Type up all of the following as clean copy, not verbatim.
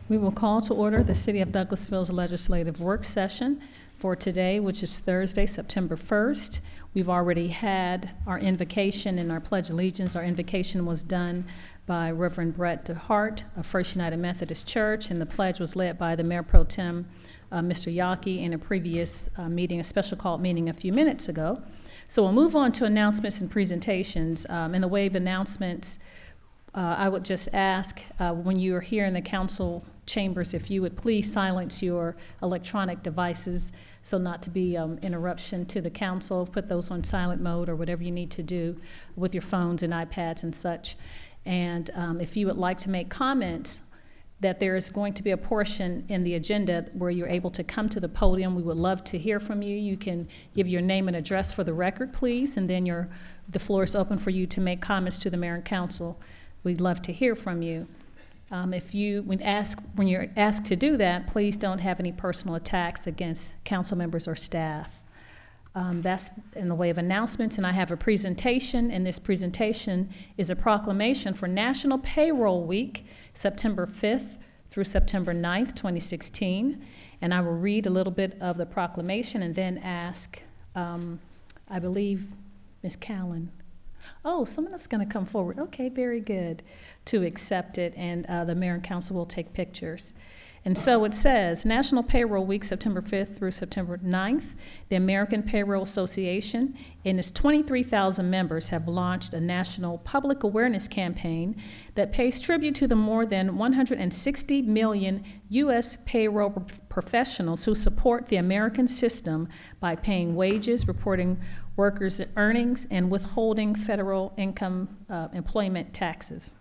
We will call to order the City of Douglasville's legislative work session for today, which is Thursday, September 1st. We've already had our invocation and our Pledge of Allegiance. Our invocation was done by Reverend Brett DeHart of First United Methodist Church, and the pledge was led by the Mayor Pro Tem, Mr. Yaki, in a previous meeting, a special called meeting a few minutes ago. So we'll move on to announcements and presentations. In the way of announcements, I would just ask when you are here in the council chambers, if you would please silence your electronic devices so not to be interruption to the council. Put those on silent mode or whatever you need to do with your phones and iPads and such. And if you would like to make comments, that there is going to be a portion in the agenda where you're able to come to the podium. We would love to hear from you. You can give your name and address for the record, please, and then the floor is open for you to make comments to the mayor and council. We'd love to hear from you. When you're asked to do that, please don't have any personal attacks against council members or staff. That's in the way of announcements, and I have a presentation, and this presentation is a proclamation for National Payroll Week, September 5th through September 9th, 2016, and I will read a little bit of the proclamation and then ask, I believe, Ms. Callan. Oh, someone is going to come forward. Okay, very good, to accept it, and the mayor and council will take pictures. And so it says, National Payroll Week, September 5th through September 9th, the American Payroll Association and its 23,000 members have launched a national public awareness campaign that pays tribute to the more than 160 million U.S. payroll professionals who support the American system by paying wages, reporting workers' earnings, and withholding federal income employment taxes.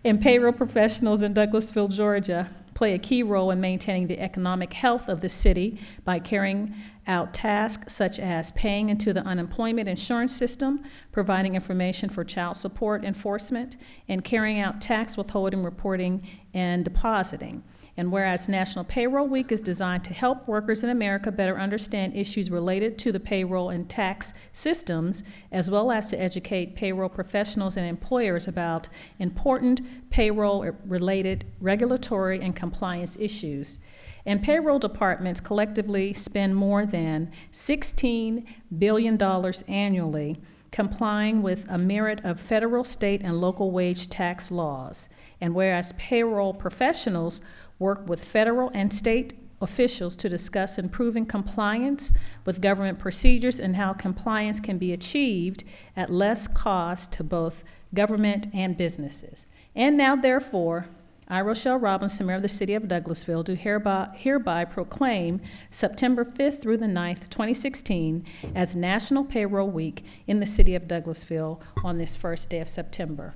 And payroll professionals in Douglasville, Georgia, play a key role in maintaining the economic health of the city by carrying out tasks such as paying into the unemployment insurance system, providing information for child support enforcement, and carrying out tax withholding, reporting, and depositing. And whereas National Payroll Week is designed to help workers in America better understand issues related to the payroll and tax systems, as well as to educate payroll professionals and employers about important payroll-related regulatory and compliance issues. And payroll departments collectively spend more than $16 billion annually complying with a myriad of federal, state, and local wage tax laws. And whereas payroll professionals work with federal and state officials to discuss improving compliance with government procedures and how compliance can be achieved at less cost to both government and businesses. And now, therefore, I, Rochelle Robinson, Mayor of the City of Douglasville, do hereby proclaim September 5th through the 9th, 2016, as National Payroll Week in the City of Douglasville on this first day of September.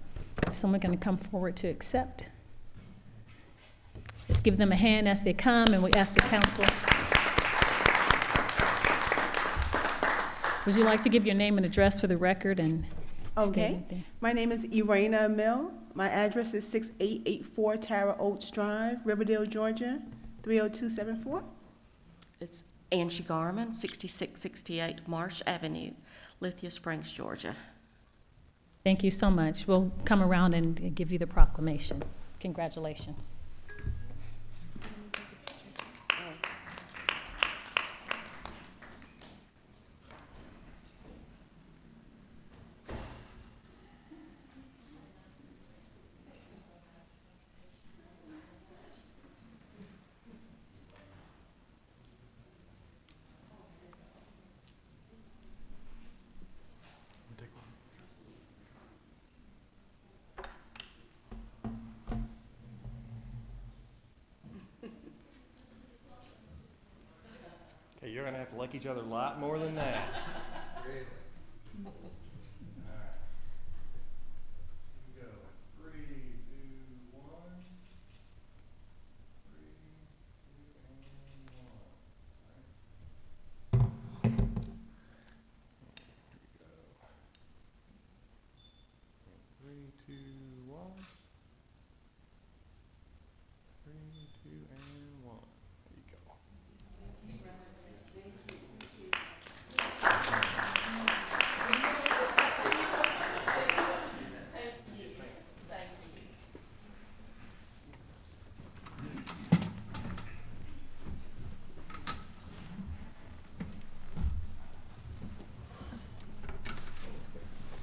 Is someone going to come forward to accept? Let's give them a hand as they come, and we ask the council. Would you like to give your name and address for the record and Okay. My name is Irena Mill. My address is 6884 Tara Oates Drive, Riverdale, Georgia, 30274. It's Angie Garman, 6668 Marsh Avenue, Lithia Springs, Georgia. Thank you so much. We'll come around and give you the proclamation. Congratulations. Okay, you're gonna have to like each other a lot more than that.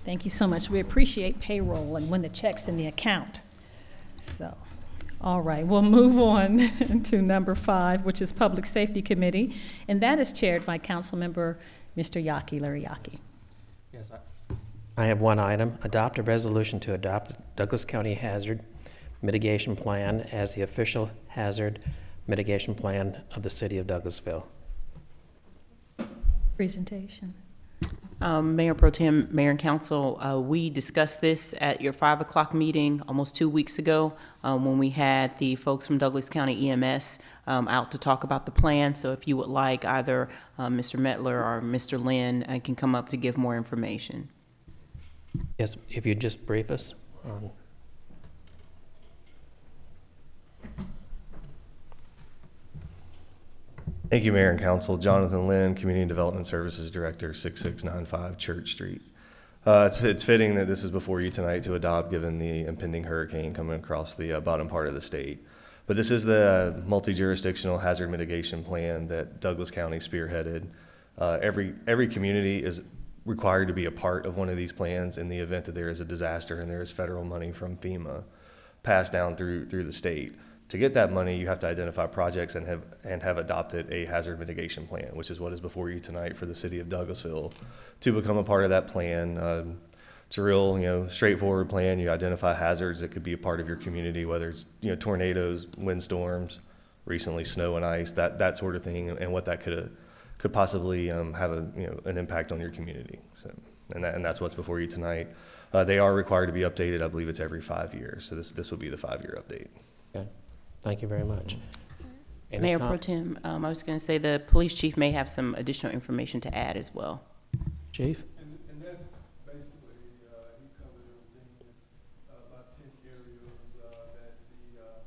Thank you so much. We appreciate payroll and when the check's in the account. So, all right, we'll move on to number 5, which is Public Safety Committee, and that is chaired by Councilmember Mr. Yaki Lariyaki. Yes, I have one item. Adopt a resolution to adopt the Douglas County Hazard Mitigation Plan as the official hazard mitigation plan of the city of Douglasville. Presentation. Mayor Pro Tem, Mayor and Council, we discussed this at your 5 o'clock meeting almost 2 weeks ago when we had the folks from Douglas County EMS out to talk about the plan. So if you would like, either Mr. Metler or Mr. Lynn can come up to give more information. Yes, if you'd just brief us on. Thank you, Mayor and Council. Jonathan Lynn, Community Development Services Director, 6695 Church Street. It's fitting that this is before you tonight to adopt, given the impending hurricane coming across the bottom part of the state. But this is the multi-jurisdictional hazard mitigation plan that Douglas County spearheaded. Every community is required to be a part of one of these plans in the event that there is a disaster and there is federal money from FEMA passed down through the state. To get that money, you have to identify projects and have adopted a hazard mitigation plan, which is what is before you tonight for the city of Douglasville. To become a part of that plan, it's a real, straightforward plan. You identify hazards that could be a part of your community, whether it's, tornadoes, windstorms, recently snow and ice, that sort of thing, and what that could possibly have an impact on your community. So, and that's what's before you tonight. They are required to be updated. I believe it's every 5 years. So this will be the 5-year update. Okay. Thank you very much. Mayor Pro Tem, I was going to say the police chief may have some additional information to add as well. Chief? And that's basically, he covered everything. It's about 10 areas that the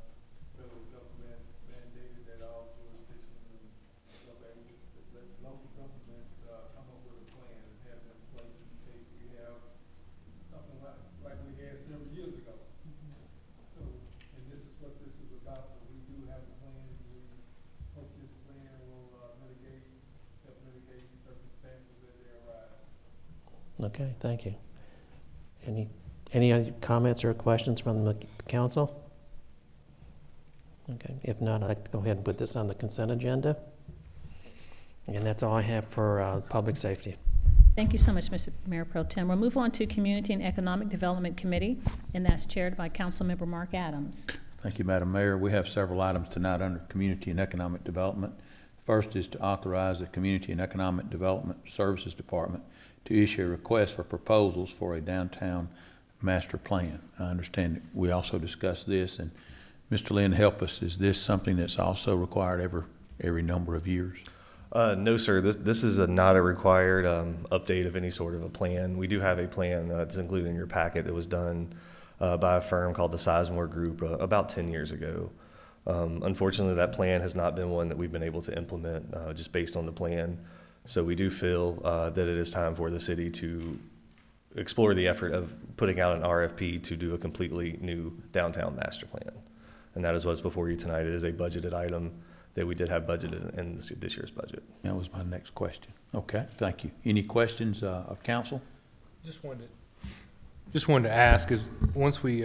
federal government mandated that all jurisdictions and local governments come up with a plan and have it in place in case we have something like we had several years ago. So, and this is what this is about. We do have a plan, and we hope this plan will help mitigate circumstances as they arise. Okay, thank you. Any other comments or questions from the council? Okay, if not, I'd like to go ahead and put this on the consent agenda. And that's all I have for public safety. Thank you so much, Mr. Mayor Pro Tem. We'll move on to Community and Economic Development Committee, and that's chaired by Councilmember Mark Adams. Thank you, Madam Mayor. We have several items tonight under Community and Economic Development. First is to authorize the Community and Economic Development Services Department to issue a request for proposals for a downtown master plan. I understand that we also discussed this, and Mr. Lynn, help us. Is this something that's also required every number of years? No, sir. This is not a required update of any sort of a plan. We do have a plan that's included in your packet that was done by a firm called the Sizemore Group about 10 years ago. Unfortunately, that plan has not been one that we've been able to implement just based on the plan. So we do feel that it is time for the city to explore the effort of putting out an RFP to do a completely new downtown master plan. And that is what's before you tonight. It is a budgeted item that we did have budgeted in this year's budget. That was my next question. Okay, thank you. Any questions of council? Just wanted to ask, is once we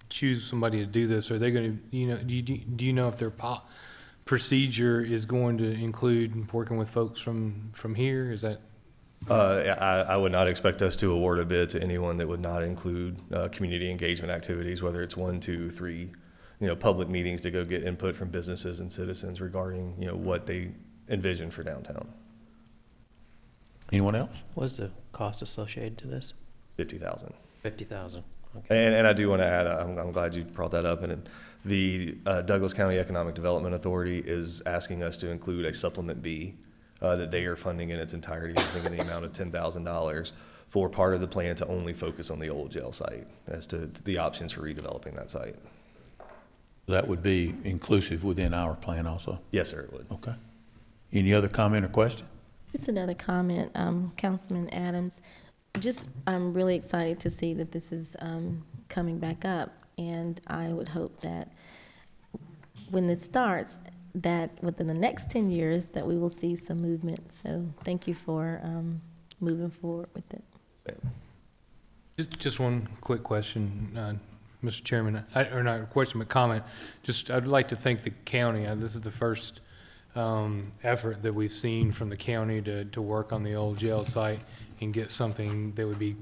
choose somebody to do this, are they going to, do you know if their procedure is going to include working with folks from here? Is that? I would not expect us to award a bid to anyone that would not include community engagement activities, whether it's 1, 2, 3, public meetings to go get input from businesses and citizens regarding, what they envision for downtown. Anyone else? What's the cost associated to this? $50,000. $50,000. Okay. And I do want to add, I'm glad you brought that up. And the Douglas County Economic Development Authority is asking us to include a supplement B that they are funding in its entirety, I think in the amount of $10,000 for part of the plan to only focus on the old jail site as to the options for redeveloping that site. That would be inclusive within our plan also? Yes, sir, it would. Okay. Any other comment or question? Just another comment, Councilman Adams. I'm really excited to see that this is coming back up, and I would hope that when this starts, that within the next 10 years that we will see some movement. So thank you for moving forward with it. Just one quick question, Mr. Chairman, or not a question, but comment. I'd like to thank the county. This is the first effort that we've seen from the county to work on the old jail site and get something that would be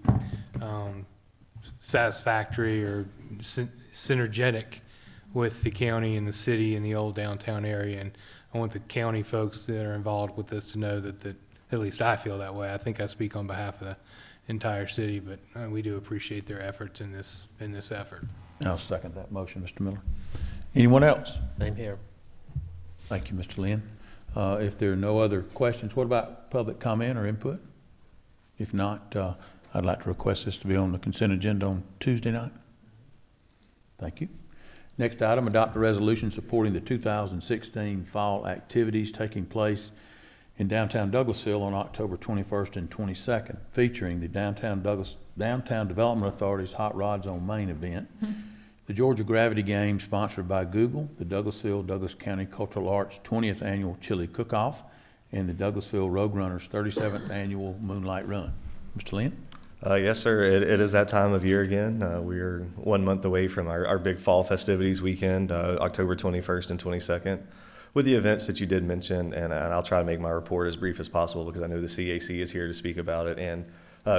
satisfactory or synergetic with the county and the city and the old downtown area. And I want the county folks that are involved with this to know that at least I feel that way. I think I speak on behalf of the entire city, but we do appreciate their efforts in this effort. I'll second that motion, Mr. Miller. Anyone else? Same here. Thank you, Mr. Lynn. If there are no other questions, what about public comment or input? If not, I'd like to request this to be on the consent agenda on Tuesday night. Thank you. Next item, adopt a resolution supporting the 2016 fall activities taking place in downtown Douglasville on October 21st and 22nd, featuring the Downtown Development Authority's Hot Rods on Main event, the Georgia Gravity Games sponsored by Google, the Douglasville Douglas County Cultural Arts 20th Annual Chili Cook-Off, and the Douglasville Road Runners 37th Annual Moonlight Run. Mr. Lynn? Yes, sir. It is that time of year again. We're 1 month away from our big fall festivities weekend, October 21st and 22nd, with the events that you did mention. And I'll try to make my report as brief as possible because I know the CAC is here to speak about it. And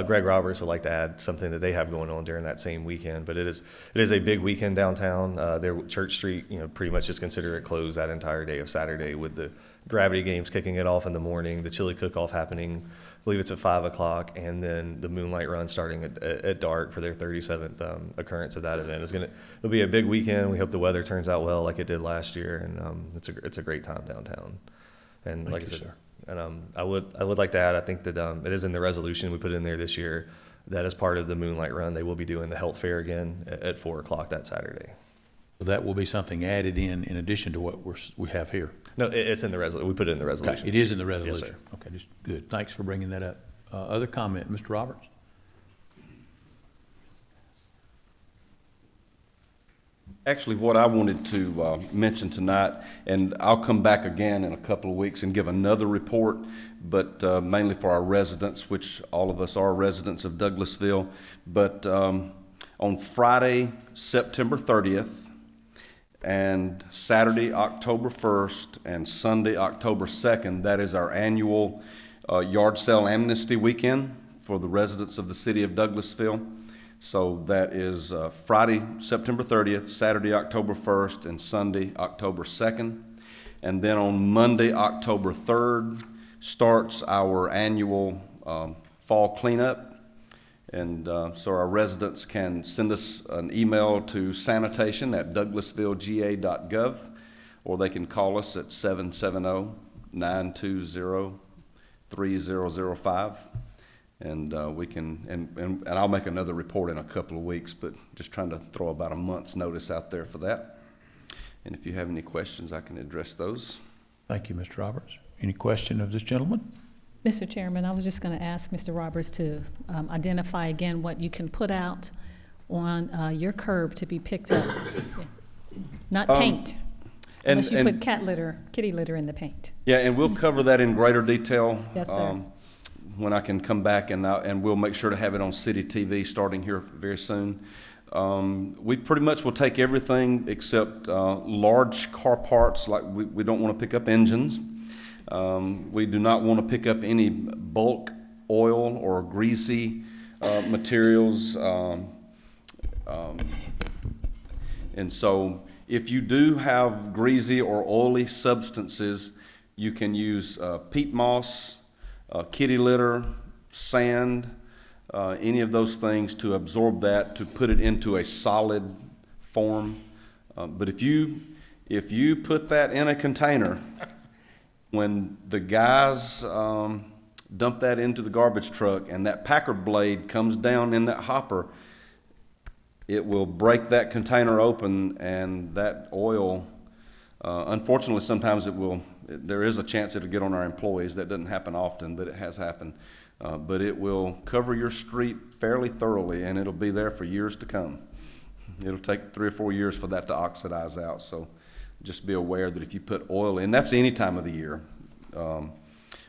Greg Roberts would like to add something that they have going on during that same weekend. But it is a big weekend downtown. Their Church Street, pretty much just consider it closed that entire day of Saturday, with the Gravity Games kicking it off in the morning, the chili cook-off happening, I believe it's at 5 o'clock, and then the Moonlight Run starting at dark for their 37th occurrence of that event. It'll be a big weekend. We hope the weather turns out well like it did last year, and it's a great time downtown. And like I said, sir. And I would like to add, I think that it is in the resolution we put in there this year that as part of the Moonlight Run, they will be doing the health fair again at 4 o'clock that Saturday. So that will be something added in addition to what we have here. No, it's in the resolution. We put it in the resolution. Okay. It is in the resolution. Yes, sir. Okay, just good. Thanks for bringing that up. Other comment, Mr. Roberts? Actually, what I wanted to mention tonight, and I'll come back again in a couple of weeks and give another report, but mainly for our residents, which all of us are residents of Douglasville. But on Friday, September 30th, and Saturday, October 1st, and Sunday, October 2nd, that is our annual yard sale amnesty weekend for the residents of the city of Douglasville. So that is Friday, September 30th, Saturday, October 1st, and Sunday, October 2nd. And then on Monday, October 3rd, starts our annual fall cleanup. And so our residents can send us an email to sanitation@douglasvillega.gov, or they can call us at 770-920-3005. And we can, and I'll make another report in a couple of weeks, but just trying to throw about a month's notice out there for that. And if you have any questions, I can address those. Thank you, Mr. Roberts. Any question of this gentleman? Mr. Chairman, I was just going to ask Mr. Roberts to identify again what you can put out on your curb to be picked up. Not paint, unless you put kitty litter in the paint. Yeah, and we'll cover that in greater detail. Yes, sir. When I can come back, and we'll make sure to have it on City TV starting here very soon. We pretty much will take everything except large car parts, like we don't want to pick up engines. We do not want to pick up any bulk oil or greasy materials. And so if you do have greasy or oily substances, you can use peat moss, kitty litter, sand, any of those things to absorb that, to put it into a solid form. But if you put that in a container, when the guys dump that into the garbage truck and that packer blade comes down in that hopper, it will break that container open, and that oil, unfortunately, sometimes there is a chance it'll get on our employees. That doesn't happen often, but it has happened. But it will cover your street fairly thoroughly, and it'll be there for years to come. It'll take 3 or 4 years for that to oxidize out. So just be aware that if you put oil in, that's any time of the year.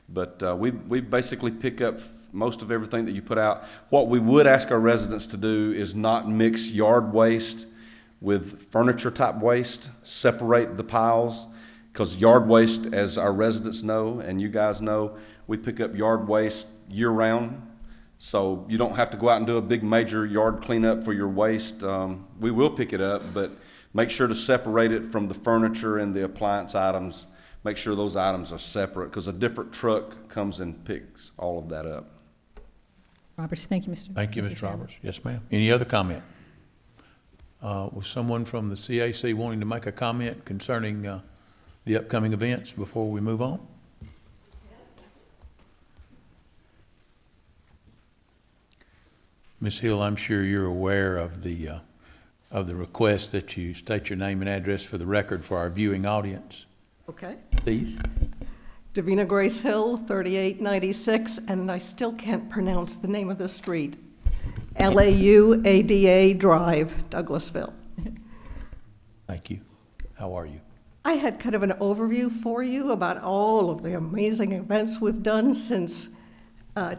But we basically pick up most of everything that you put out. What we would ask our residents to do is not mix yard waste with furniture type waste, separate the piles, because yard waste, as our residents know and you guys know, we pick up yard waste year round. So you don't have to go out and do a big major yard cleanup for your waste. We will pick it up, but make sure to separate it from the furniture and the appliance items. Make sure those items are separate, because a different truck comes and picks all of that up. Roberts, thank you, Mr. Thank you, Mr. Ms. Chairman. Roberts. Yes, ma'am. Any other comment? Was someone from the CAC wanting to make a comment concerning the upcoming events before we move on? Ms. Hill, I'm sure you're aware of the request that you state your name and address for the record for our viewing audience. Okay. Please. Davina Grace Hill, 3896, and I still can't pronounce the name of the street. Lauada Drive, Douglasville. Thank you. How are you? I had kind of an overview for you about all of the amazing events we've done since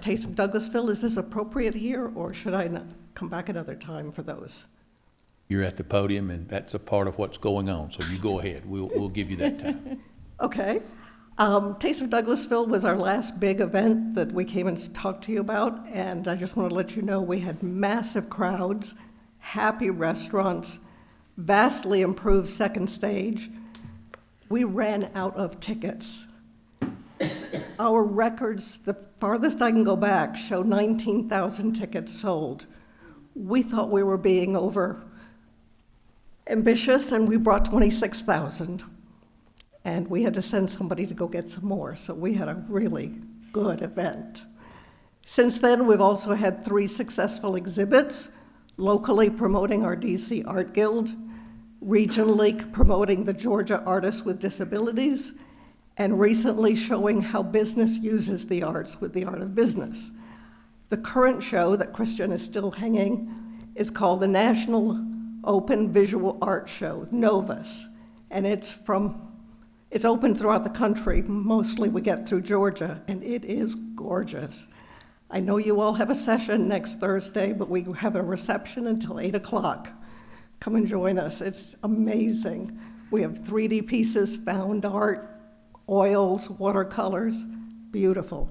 Taste of Douglasville. Is this appropriate here, or should I not come back another time for those? You're at the podium, and that's a part of what's going on, so you go ahead. We'll give you that time. Okay. Taste of Douglasville was our last big event that we came and talked to you about, and I just want to let you know we had massive crowds, happy restaurants, vastly improved second stage. We ran out of tickets. Our records, the farthest I can go back, show 19,000 tickets sold. We thought we were being over ambitious, and we brought 26,000. And we had to send somebody to go get some more, so we had a really good event. Since then, we've also had 3 successful exhibits, locally promoting our DC Art Guild, regionally promoting the Georgia Artists with Disabilities, and recently showing how business uses the arts with the art of business. The current show that Christian is still hanging is called the National Open Visual Art Show, Novus, and it's open throughout the country. Mostly we get through Georgia, and it is gorgeous. I know you all have a session next Thursday, but we have a reception until 8 o'clock. Come and join us. It's amazing. We have 3D pieces, found art, oils, watercolors, beautiful.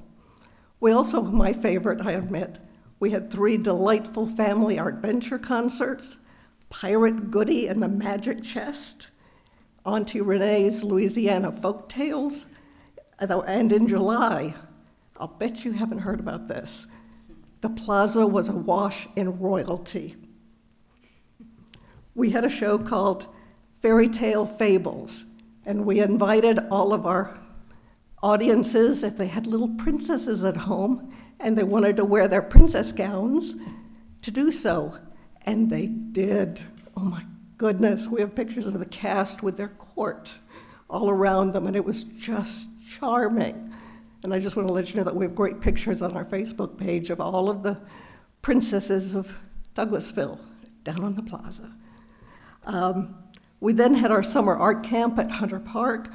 We also, my favorite, I admit, we had 3 delightful family art venture concerts, Pirate Goody and the Magic Chest, Auntie Renee's Louisiana Folk Tales, and in July, I'll bet you haven't heard about this, the plaza was awash in royalty. We had a show called Fairy Tale Fables, and we invited all of our audiences, if they had little princesses at home and they wanted to wear their princess gowns, to do so, and they did. Oh my goodness, we have pictures of the cast with their court all around them, and it was just charming. And I just want to let you know that we have great pictures on our Facebook page of all of the princesses of Douglasville down on the plaza. We then had our summer art camp at Hunter Park,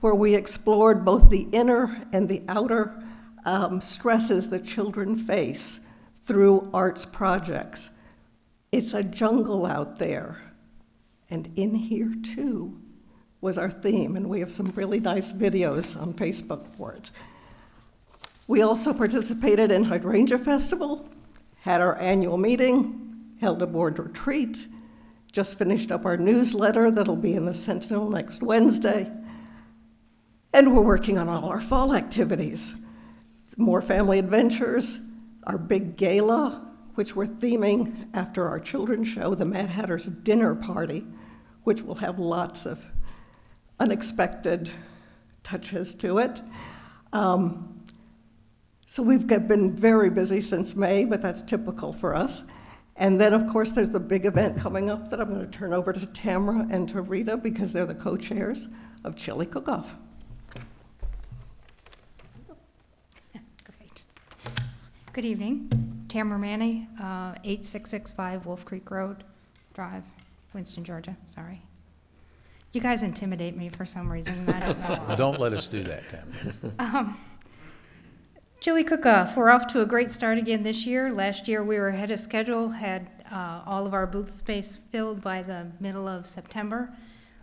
where we explored both the inner and the outer stresses that children face through arts projects. It's a jungle out there. And in here, too, was our theme, and we have some really nice videos on Facebook for it. We also participated in Hydrangea Festival, had our annual meeting, held a board retreat, just finished up our newsletter that'll be in the Sentinel next Wednesday, and we're working on all our fall activities. More family adventures, our big gala, which we're theming after our children's show, the Mad Hatter's Dinner Party, which will have lots of unexpected touches to it. So we've been very busy since May, but that's typical for us. And then, of course, there's the big event coming up that I'm going to turn over to Tamara and to Rita because they're the co-chairs of Chili Cook-Off. Great. Good evening. Tamara Manny, 8665 Wolf Creek Road Drive, Winston, Georgia. Sorry. You guys intimidate me for some reason. I don't know why. Don't let us do that, Tamara. Chili cook-off. We're off to a great start again this year. Last year, we were ahead of schedule, had all of our booth space filled by the middle of September.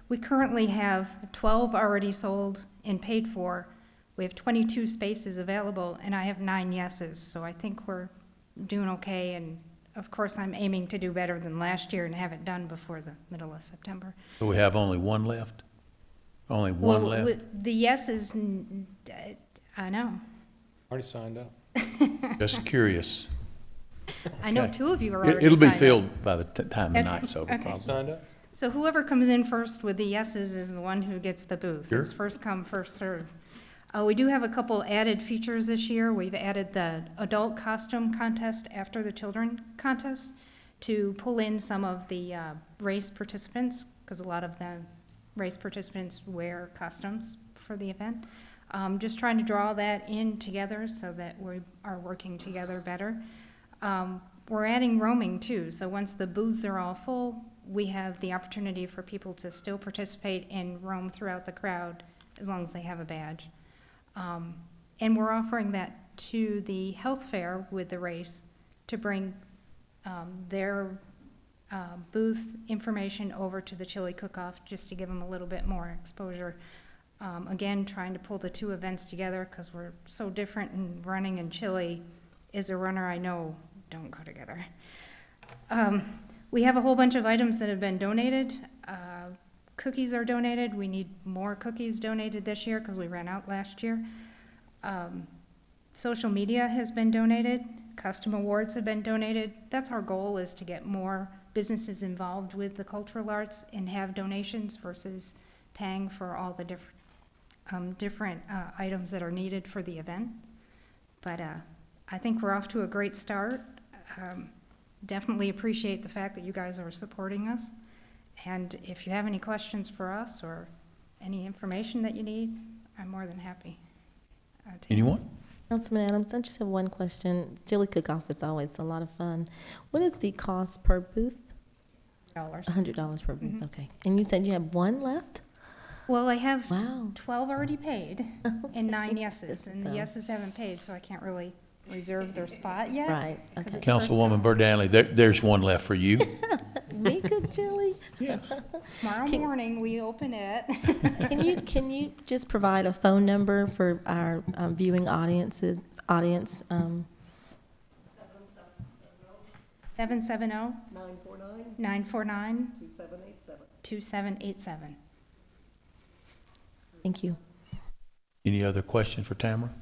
We currently have 12 already sold and paid for. We have 22 spaces available, and I have 9 yeses, so I think we're doing okay. And of course, I'm aiming to do better than last year and have it done before the middle of September. So we have only one left? Only one Well, left? the yeses, I know. Already signed up. Just curious. I know Okay. 2 of you are already It'll be signed up. filled by the time the Okay. night's over, Okay. probably. Signed up? So whoever comes in first with the yeses is the one who gets the booth. Sure. It's first come, first served. We do have a couple added features this year. We've added the adult costume contest after the children contest to pull in some of the race participants, because a lot of the race participants wear costumes for the event. Just trying to draw that in together so that we are working together better. We're adding roaming too, so once the booths are all full, we have the opportunity for people to still participate and roam throughout the crowd as long as they have a badge. And we're offering that to the health fair with the race to bring their booth information over to the chili cook-off just to give them a little bit more exposure. Again, trying to pull the 2 events together because we're so different, and running and chili is a runner I know don't go together. We have a whole bunch of items that have been donated. Cookies are donated. We need more cookies donated this year because we ran out last year. Social media has been donated. Custom awards have been donated. That's our goal, is to get more businesses involved with the cultural arts and have donations versus paying for all the different items that are needed for the event. But I think we're off to a great start. Definitely appreciate the fact that you guys are supporting us. And if you have any questions for us or any information that you need, I'm more than happy. To Anyone? Councilman Adams, I just have one question. Chili cook-off is always a lot of fun. What is the cost per booth? $100 per booth, okay. And you said you have 1 left? Well, I have Wow. 12 already paid and 9 yeses, This and is, the yeses haven't paid, so I can't really reserve their spot yet. Right, 'cause okay. it's first Councilwoman come. Burdanley, there's one left for you. Me cook chili? Yes. Tomorrow Can- morning, we open it. Can you just provide a phone number for our viewing audience? 770 949 949 2787. 2787. Thank you. Any other question for Tamara?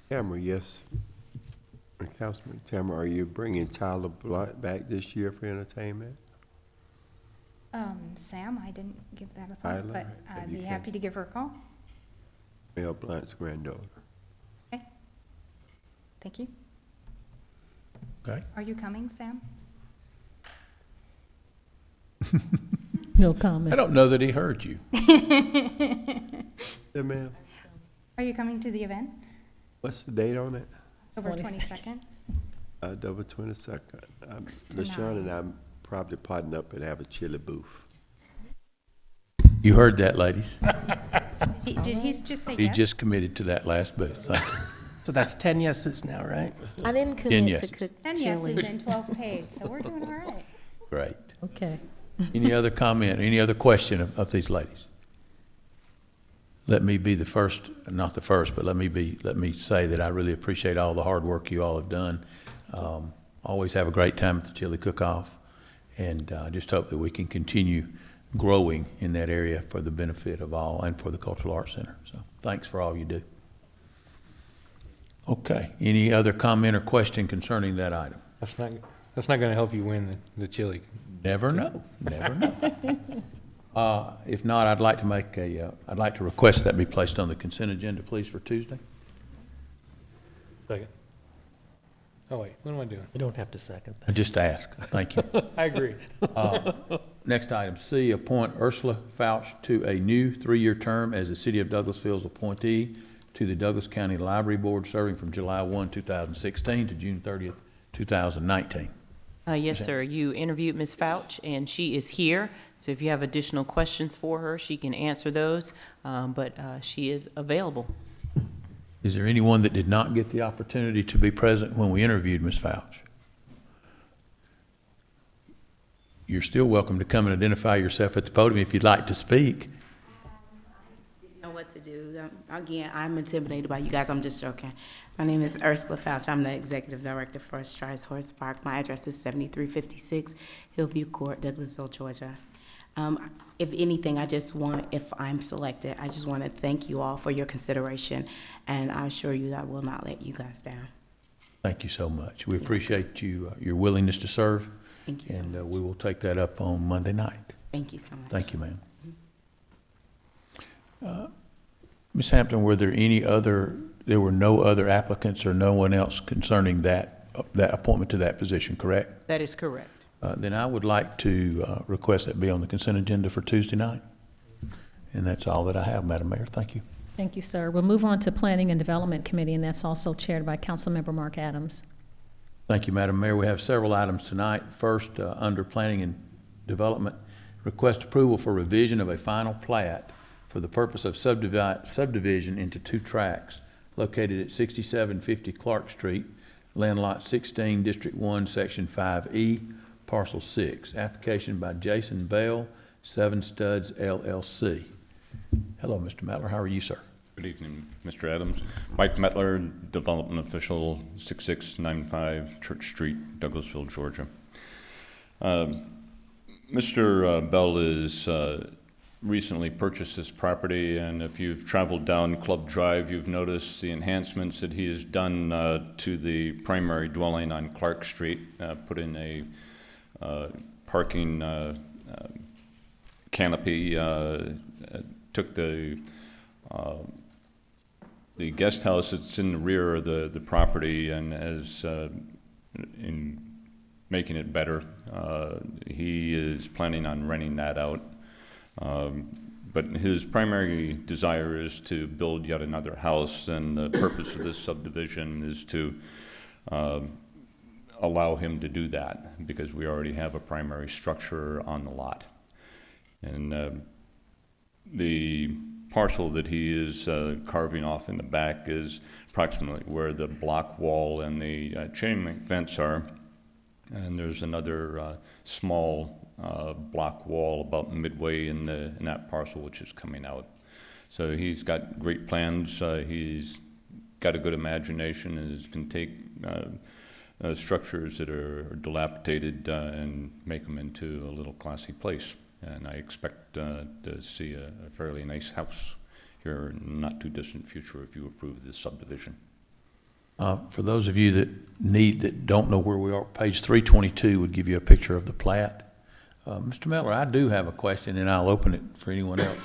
Tamara, yes. Councilman Tamara, are you bringing Tyler Blunt back this year for entertainment? Sam, I didn't give that a Tyler, thought, but have I'd you be can- happy to give her a call. Mel Blunt's granddaughter. Okay. Thank you. Okay. Are you coming, Sam? No I comment. don't know that he heard you. Yeah, ma'am. Are you coming to the event? What's the date on it? October 22nd. 22nd? October 22nd. 6 to LaShawn 9. and I probably partner up and have a chili booth. You heard that, ladies. Did he just say He yes? just committed to that last booth. Thank you. So that's 10 yeses now, right? I didn't commit to yeses. cook 10 chili. yeses and 12 paid, so we're doing all right. Great. Okay. Any other comment, any other question of these ladies? Let me be the first, not the first, but let me say that I really appreciate all the hard work you all have done. Always have a great time at the chili cook-off, and I just hope that we can continue growing in that area for the benefit of all and for the Cultural Arts Center. So thanks for all you do. Okay, any other comment or question concerning that item? That's not gonna help you win the chili. Never know, never know. If not, I'd like to request that be placed on the consent agenda, please, for Tuesday. Second. Oh, wait, what am I doing? You don't have to second I that. just ask, thank you. I agree. Next item, C, appoint Ursula Fouch to a new 3-year term as the City of Douglasville's appointee to the Douglas County Library Board, serving from July 1, 2016 to June 30th, 2019. Yes, sir. You interviewed Ms. Fouch, and she is here. So if you have additional questions for her, she can answer those, but she is available. Is there anyone that did not get the opportunity to be present when we interviewed Ms. Fouch? You're still welcome to come and identify yourself at the podium if you'd like to speak. Know what to do. Again, I'm intimidated by you guys. I'm just joking. My name is Ursula Fouch. I'm the executive director for Strides Horse Park. My address is 7356 Hillview Court, Douglasville, Georgia. If anything, if I'm selected, I just want to thank you all for your consideration, and I assure you that I will not let you guys down. Thank you so much. We appreciate your willingness to serve. Thank you so much. And we will take that up on Monday night. Thank you so much. Thank you, ma'am. Ms. Hampton, there were no other applicants or no one else concerning that appointment to that position, correct? That is correct. Then I would like to request that be on the consent agenda for Tuesday night. And that's all that I have, Madam Mayor. Thank you. Thank you, sir. We'll move on to Planning and Development Committee, and that's also chaired by Councilmember Mark Adams. Thank you, Madam Mayor. We have several items tonight. First, under Planning and Development, request approval for revision of a final plat for the purpose of subdivision into 2 tracts located at 6750 Clark Street, land lot 16, District 1, Section 5E, Parcel 6. Application by Jason Bell, 7 Studs LLC. Hello, Mr. Mettler. How are you, sir? Good evening, Mr. Adams. Mike Mettler, Development Official, 6695 Church Street, Douglasville, Georgia. Mr. Bell is recently purchased this property, and if you've traveled down Club Drive, you've noticed the enhancements that he has done to the primary dwelling on Clark Street, put in a parking canopy, took the guest house that's in the rear of the property, and as in making it better, he is planning on renting that out. But his primary desire is to build yet another house, and the purpose of this subdivision is to allow him to do that, because we already have a primary structure on the lot. And the parcel that he is carving off in the back is approximately where the block wall and the chain link fence are. And there's another small block wall about midway in that parcel, which is coming out. So he's got great plans. He's got a good imagination, and can take structures that are dilapidated and make them into a little classy place. And I expect to see a fairly nice house here in the not too distant future if you approve this subdivision. For those of you that don't know where we are, page 322 would give you a picture of the plat. Mr. Mettler, I do have a question, and I'll open it for anyone else.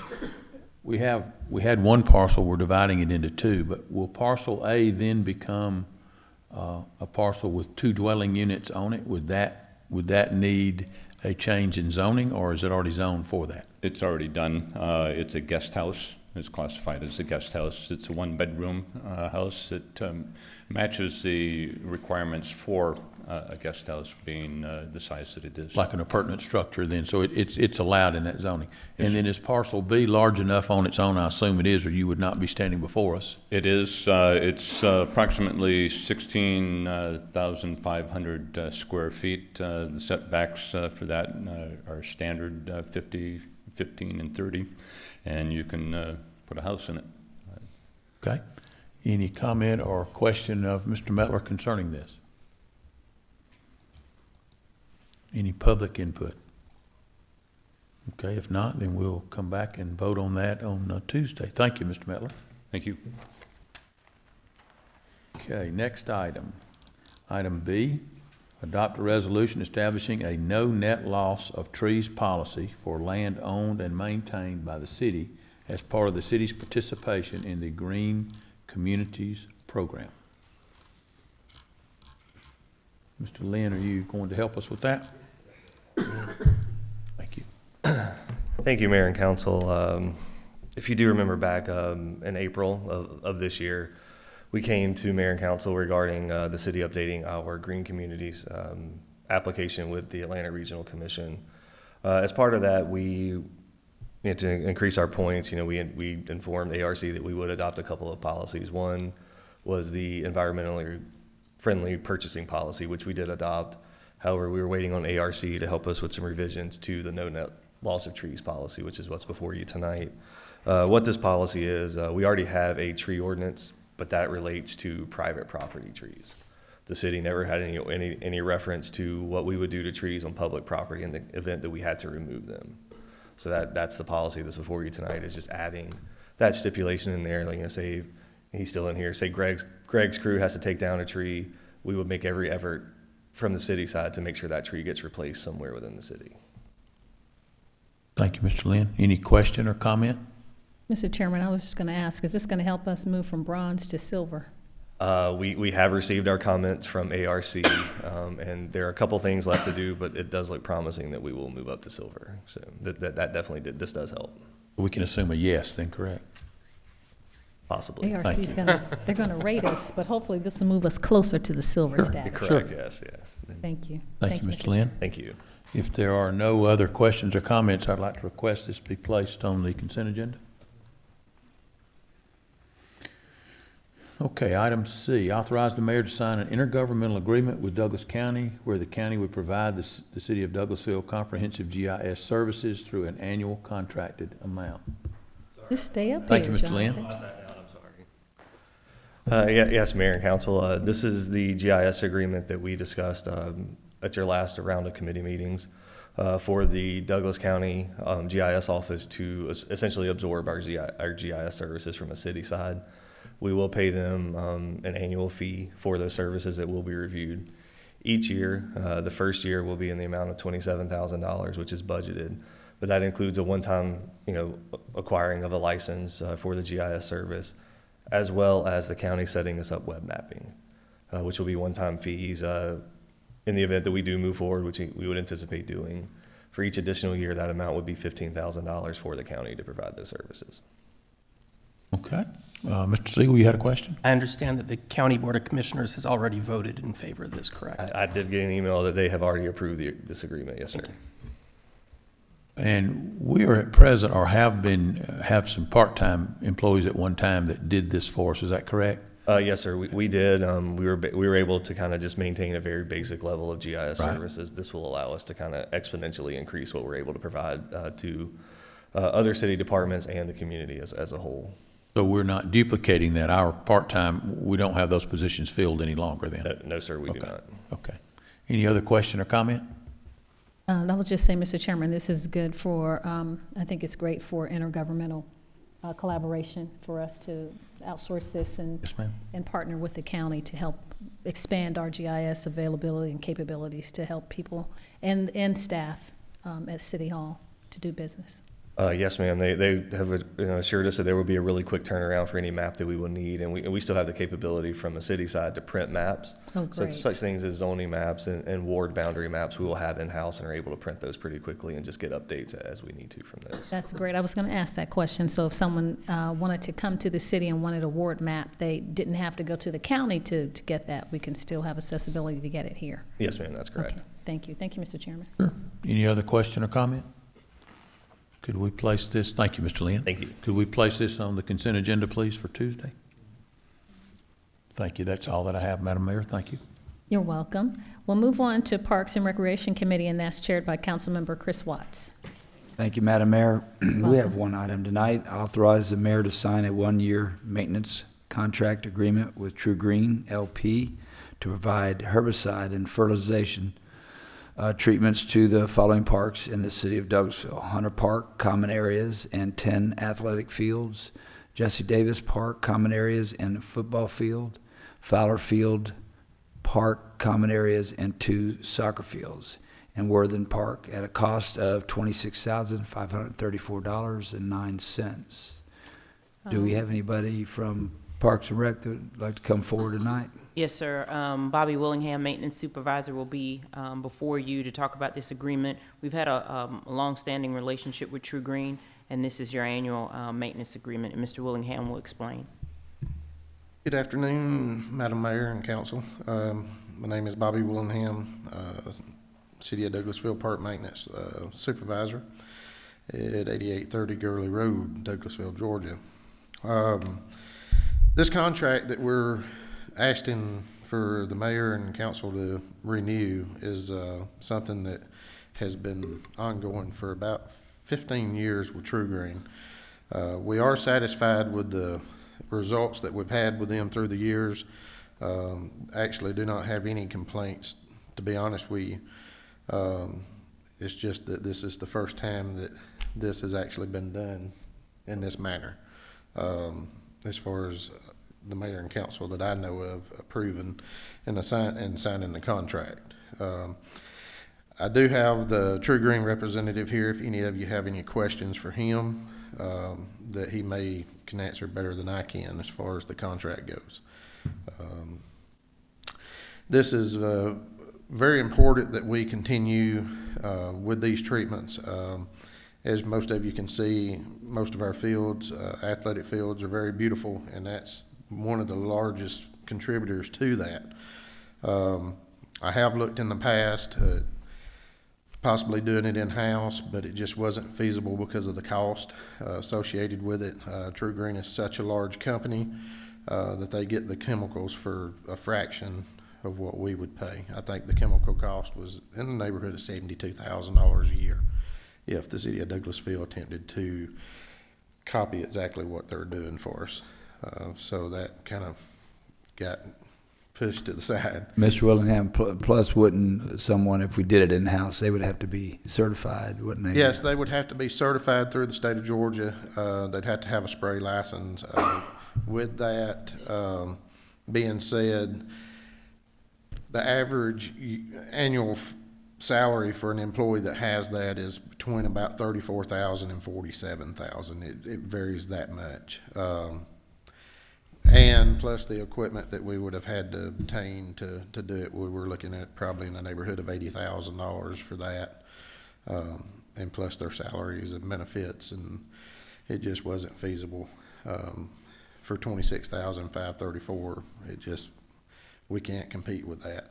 We had one parcel, we're dividing it into 2, but will parcel A then become a parcel with 2 dwelling units on it? Would that need a change in zoning, or is it already zoned for that? It's already done. It's a guest house. It's classified as a guest house. It's a 1-bedroom house that matches the requirements for a guest house, being the size that it is. Like an appurtenant structure then, so it's allowed in that zoning. Yes, and then is parcel B large enough on its own? I assume it is, or you would not be standing before us. It is. It's approximately 16,500 square feet. The setbacks for that are standard 50, 15, and 30. And you can put a house in it. Okay. Any comment or question of Mr. Mettler concerning this? Any public input? Okay, if not, then we'll come back and vote on that on Tuesday. Thank you, Mr. Mettler. Thank you. Okay, next item. Item B, adopt a resolution establishing a no net loss of trees policy for land owned and maintained by the city as part of the city's participation in the Green Communities Program. Mr. Lynn, are you going to help us with that? Thank you. Thank you, Mayor and Council. If you do remember back in April of this year, we came to Mayor and Council regarding the city updating our Green Communities application with the Atlanta Regional Commission. As part of that, we had to increase our points. You know, we informed ARC that we would adopt a couple of policies. One was the environmentally friendly purchasing policy, which we did adopt. However, we were waiting on ARC to help us with some revisions to the no net loss of trees policy, which is what's before you tonight. What this policy is, we already have a tree ordinance, but that relates to private property trees. The city never had any reference to what we would do to trees on public property in the event that we had to remove them. So that's the policy that's before you tonight, is just adding that stipulation in there. Like, you know, say he's still in here, say Greg's crew has to take down a tree, we would make every effort from the city side to make sure that tree gets replaced somewhere within the city. Thank you, Mr. Lynn. Any question or comment? Mr. Chairman, I was just going to ask, is this going to help us move from bronze to silver? We have received our comments from ARC, and there are a couple things left to do, but it does look promising that we will move up to silver. So that definitely this does help. We can assume a yes, then, correct? Possibly. ARC is they're going to rate us, but hopefully this will move us closer to the silver status. Correct, Sure. yes. Thank you. Thank you, Mr. Lynn. Thank you. If there are no other questions or comments, I'd like to request this be placed on the consent agenda. Okay, item C, authorize the mayor to sign an intergovernmental agreement with Douglas County where the county would provide the city of Douglasville comprehensive GIS services through an annual contracted amount. Just stay up Thank here, you, Mr. Jonathan. Lynn. Yes, Mayor and Council. This is the GIS agreement that we discussed at your last round of committee meetings for the Douglas County GIS office to essentially absorb our GIS services from a city side. We will pay them an annual fee for those services that will be reviewed each year. The first year will be in the amount of $27,000, which is budgeted, but that includes a one-time, acquiring of a license for the GIS service, as well as the county setting us up web mapping, which will be one-time fees in the event that we do move forward, which we would anticipate doing. For each additional year, that amount would be $15,000 for the county to provide those services. Okay. Mr. Siegel, you had a question? I understand that the County Board of Commissioners has already voted in favor of this, correct? I did get an email that they have already approved this agreement. Yes, sir. And we are at present, or have some part-time employees at one time that did this for us. Is that correct? Yes, sir. We did. We were able to kind of just maintain a very basic level of GIS services. This will allow us to kind of exponentially increase what we're able to provide to other city departments and the community as a whole. So we're not duplicating that. Our part-time, we don't have those positions filled any longer then? No, sir, we do not. Okay. Any other question or comment? I will just say, Mr. Chairman, this is good for, I think it's great for intergovernmental collaboration for us to outsource this Yes, ma'am. and partner with the county to help expand our GIS availability and capabilities to help people and staff at City Hall to do business. Yes, ma'am. They have assured us that there will be a really quick turnaround for any map that we will need, and we still have the capability from a city side to print maps. Oh, so great. such things as zoning maps and ward boundary maps we will have in-house and are able to print those pretty quickly and just get updates as we need to from those. That's great. I was going to ask that question. So if someone wanted to come to the city and wanted a ward map, they didn't have to go to the county to get that. We can still have accessibility to get it here. Yes, ma'am. That's correct. Okay. Thank you. Thank you, Mr. Chairman. Sure. Any other question or comment? Could we place this, thank you, Mr. Lynn. Thank you. Could we place this on the consent agenda, please, for Tuesday? Thank you. That's all that I have, Madam Mayor. Thank you. You're welcome. We'll move on to Parks and Recreation Committee, and that's chaired by Councilmember Chris Watts. Thank you, Madam Mayor. We have one item tonight. Authorize the mayor to sign a one-year maintenance contract agreement with True Green LP to provide herbicide and fertilization treatments to the following parks in the city of Douglasville: Hunter Park, common areas, and 10 athletic fields; Jesse Davis Park, common areas, and a football field; Fowler Field Park, common areas, and 2 soccer fields; and Worthen Park at a cost of $26,534.09. Do we have anybody from Parks and Rec that would like to come forward tonight? Yes, sir. Bobby Willingham, Maintenance Supervisor, will be before you to talk about this agreement. We've had a long-standing relationship with True Green, and this is your annual maintenance agreement, and Mr. Willingham will explain. Good afternoon, Madam Mayor and Council. My name is Bobby Willingham, City of Douglasville Park Maintenance Supervisor at 8830 Gurley Road, Douglasville, Georgia. This contract that we're asking for the mayor and council to renew is something that has been ongoing for about 15 years with True Green. We are satisfied with the results that we've had with them through the years. Actually do not have any complaints, to be honest with you. It's just that this is the first time that this has actually been done in this manner, as far as the mayor and council that I know of approving and signing the contract. I do have the True Green representative here if any of you have any questions for him that he can answer better than I can as far as the contract goes. This is very important that we continue with these treatments. As most of you can see, most of our fields, athletic fields, are very beautiful, and that's one of the largest contributors to that. I have looked in the past at possibly doing it in-house, but it just wasn't feasible because of the cost associated with it. True Green is such a large company that they get the chemicals for a fraction of what we would pay. I think the chemical cost was in the neighborhood of $72,000 a year if the city of Douglasville attempted to copy exactly what they're doing for us. So that kind of got pushed to the side. Mr. Willingham, plus wouldn't someone, if we did it in-house, they would have to be certified, wouldn't they? Yes, they would have to be certified through the state of Georgia. They'd have to have a spray license. With that being said, the average annual salary for an employee that has that is between about $34,000 and $47,000. It varies that much. And plus the equipment that we would have had to obtain to do it, we were looking at probably in the neighborhood of $80,000 for that. And plus their salaries and benefits, and it just wasn't feasible. For $26,534, we can't compete with that.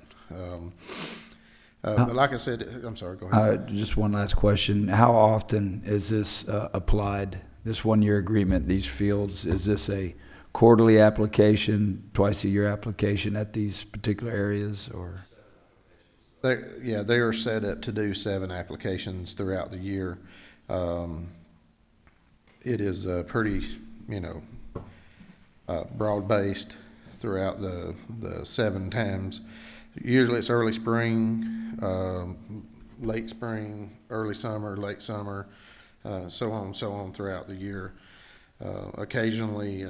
But like I said, I'm sorry, go ahead. Just one last question. How often is this applied, this one-year agreement, these fields? Is this a quarterly application, twice-a-year application at these particular areas, or? They are set up to do 7 applications throughout the year. It is pretty, broad-based throughout the 7 times. Usually it's early spring, late spring, early summer, late summer, so on throughout the year. Occasionally,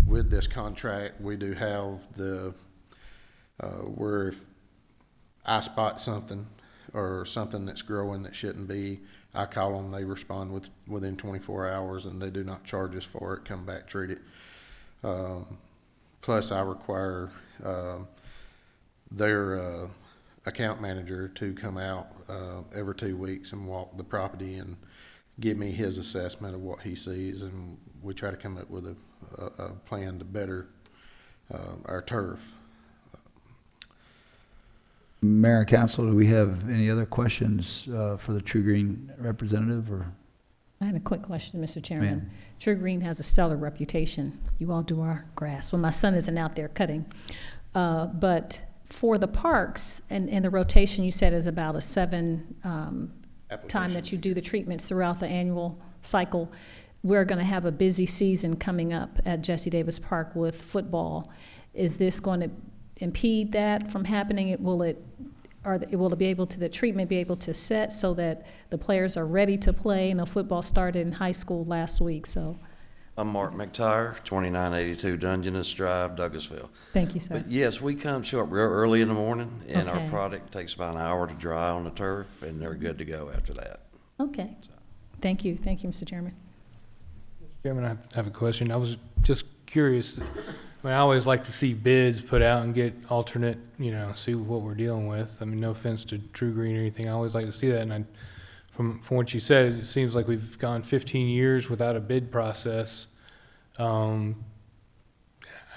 with this contract, we do have where if I spot something or something that's growing that shouldn't be, I call them, they respond within 24 hours, and they do not charge us for it, come back, treat it. Plus, I require their account manager to come out every 2 weeks and walk the property and give me his assessment of what he sees, and we try to come up with a plan to better our turf. Mayor and Council, do we have any other questions for the True Green representative, or? I had a quick question, Mr. Chairman. Ma'am. True Green has a stellar reputation. You all do our grass. Well, my son isn't out there cutting. But for the parks and the rotation, you said is about a 7 time that you do the treatments throughout the annual cycle. We're going to have a busy season coming up at Jesse Davis Park with football. Is this going to impede that from happening? Will it be able to, the treatment be able to set so that the players are ready to play? You know, football started in high school last week, so. I'm Mark McTire, 2982 Dungeness Drive, Douglasville. Thank you, sir. But yes, we show up real early in the morning, and Okay. our product takes about an hour to dry on the turf, and they're good to go after that. Okay. Thank you, Mr. Chairman. Chairman, I have a question. I was just curious. I mean, I always like to see bids put out and get alternate, see what we're dealing with. I mean, no offense to True Green or anything. I always like to see that. And from what you said, it seems like we've gone 15 years without a bid process. I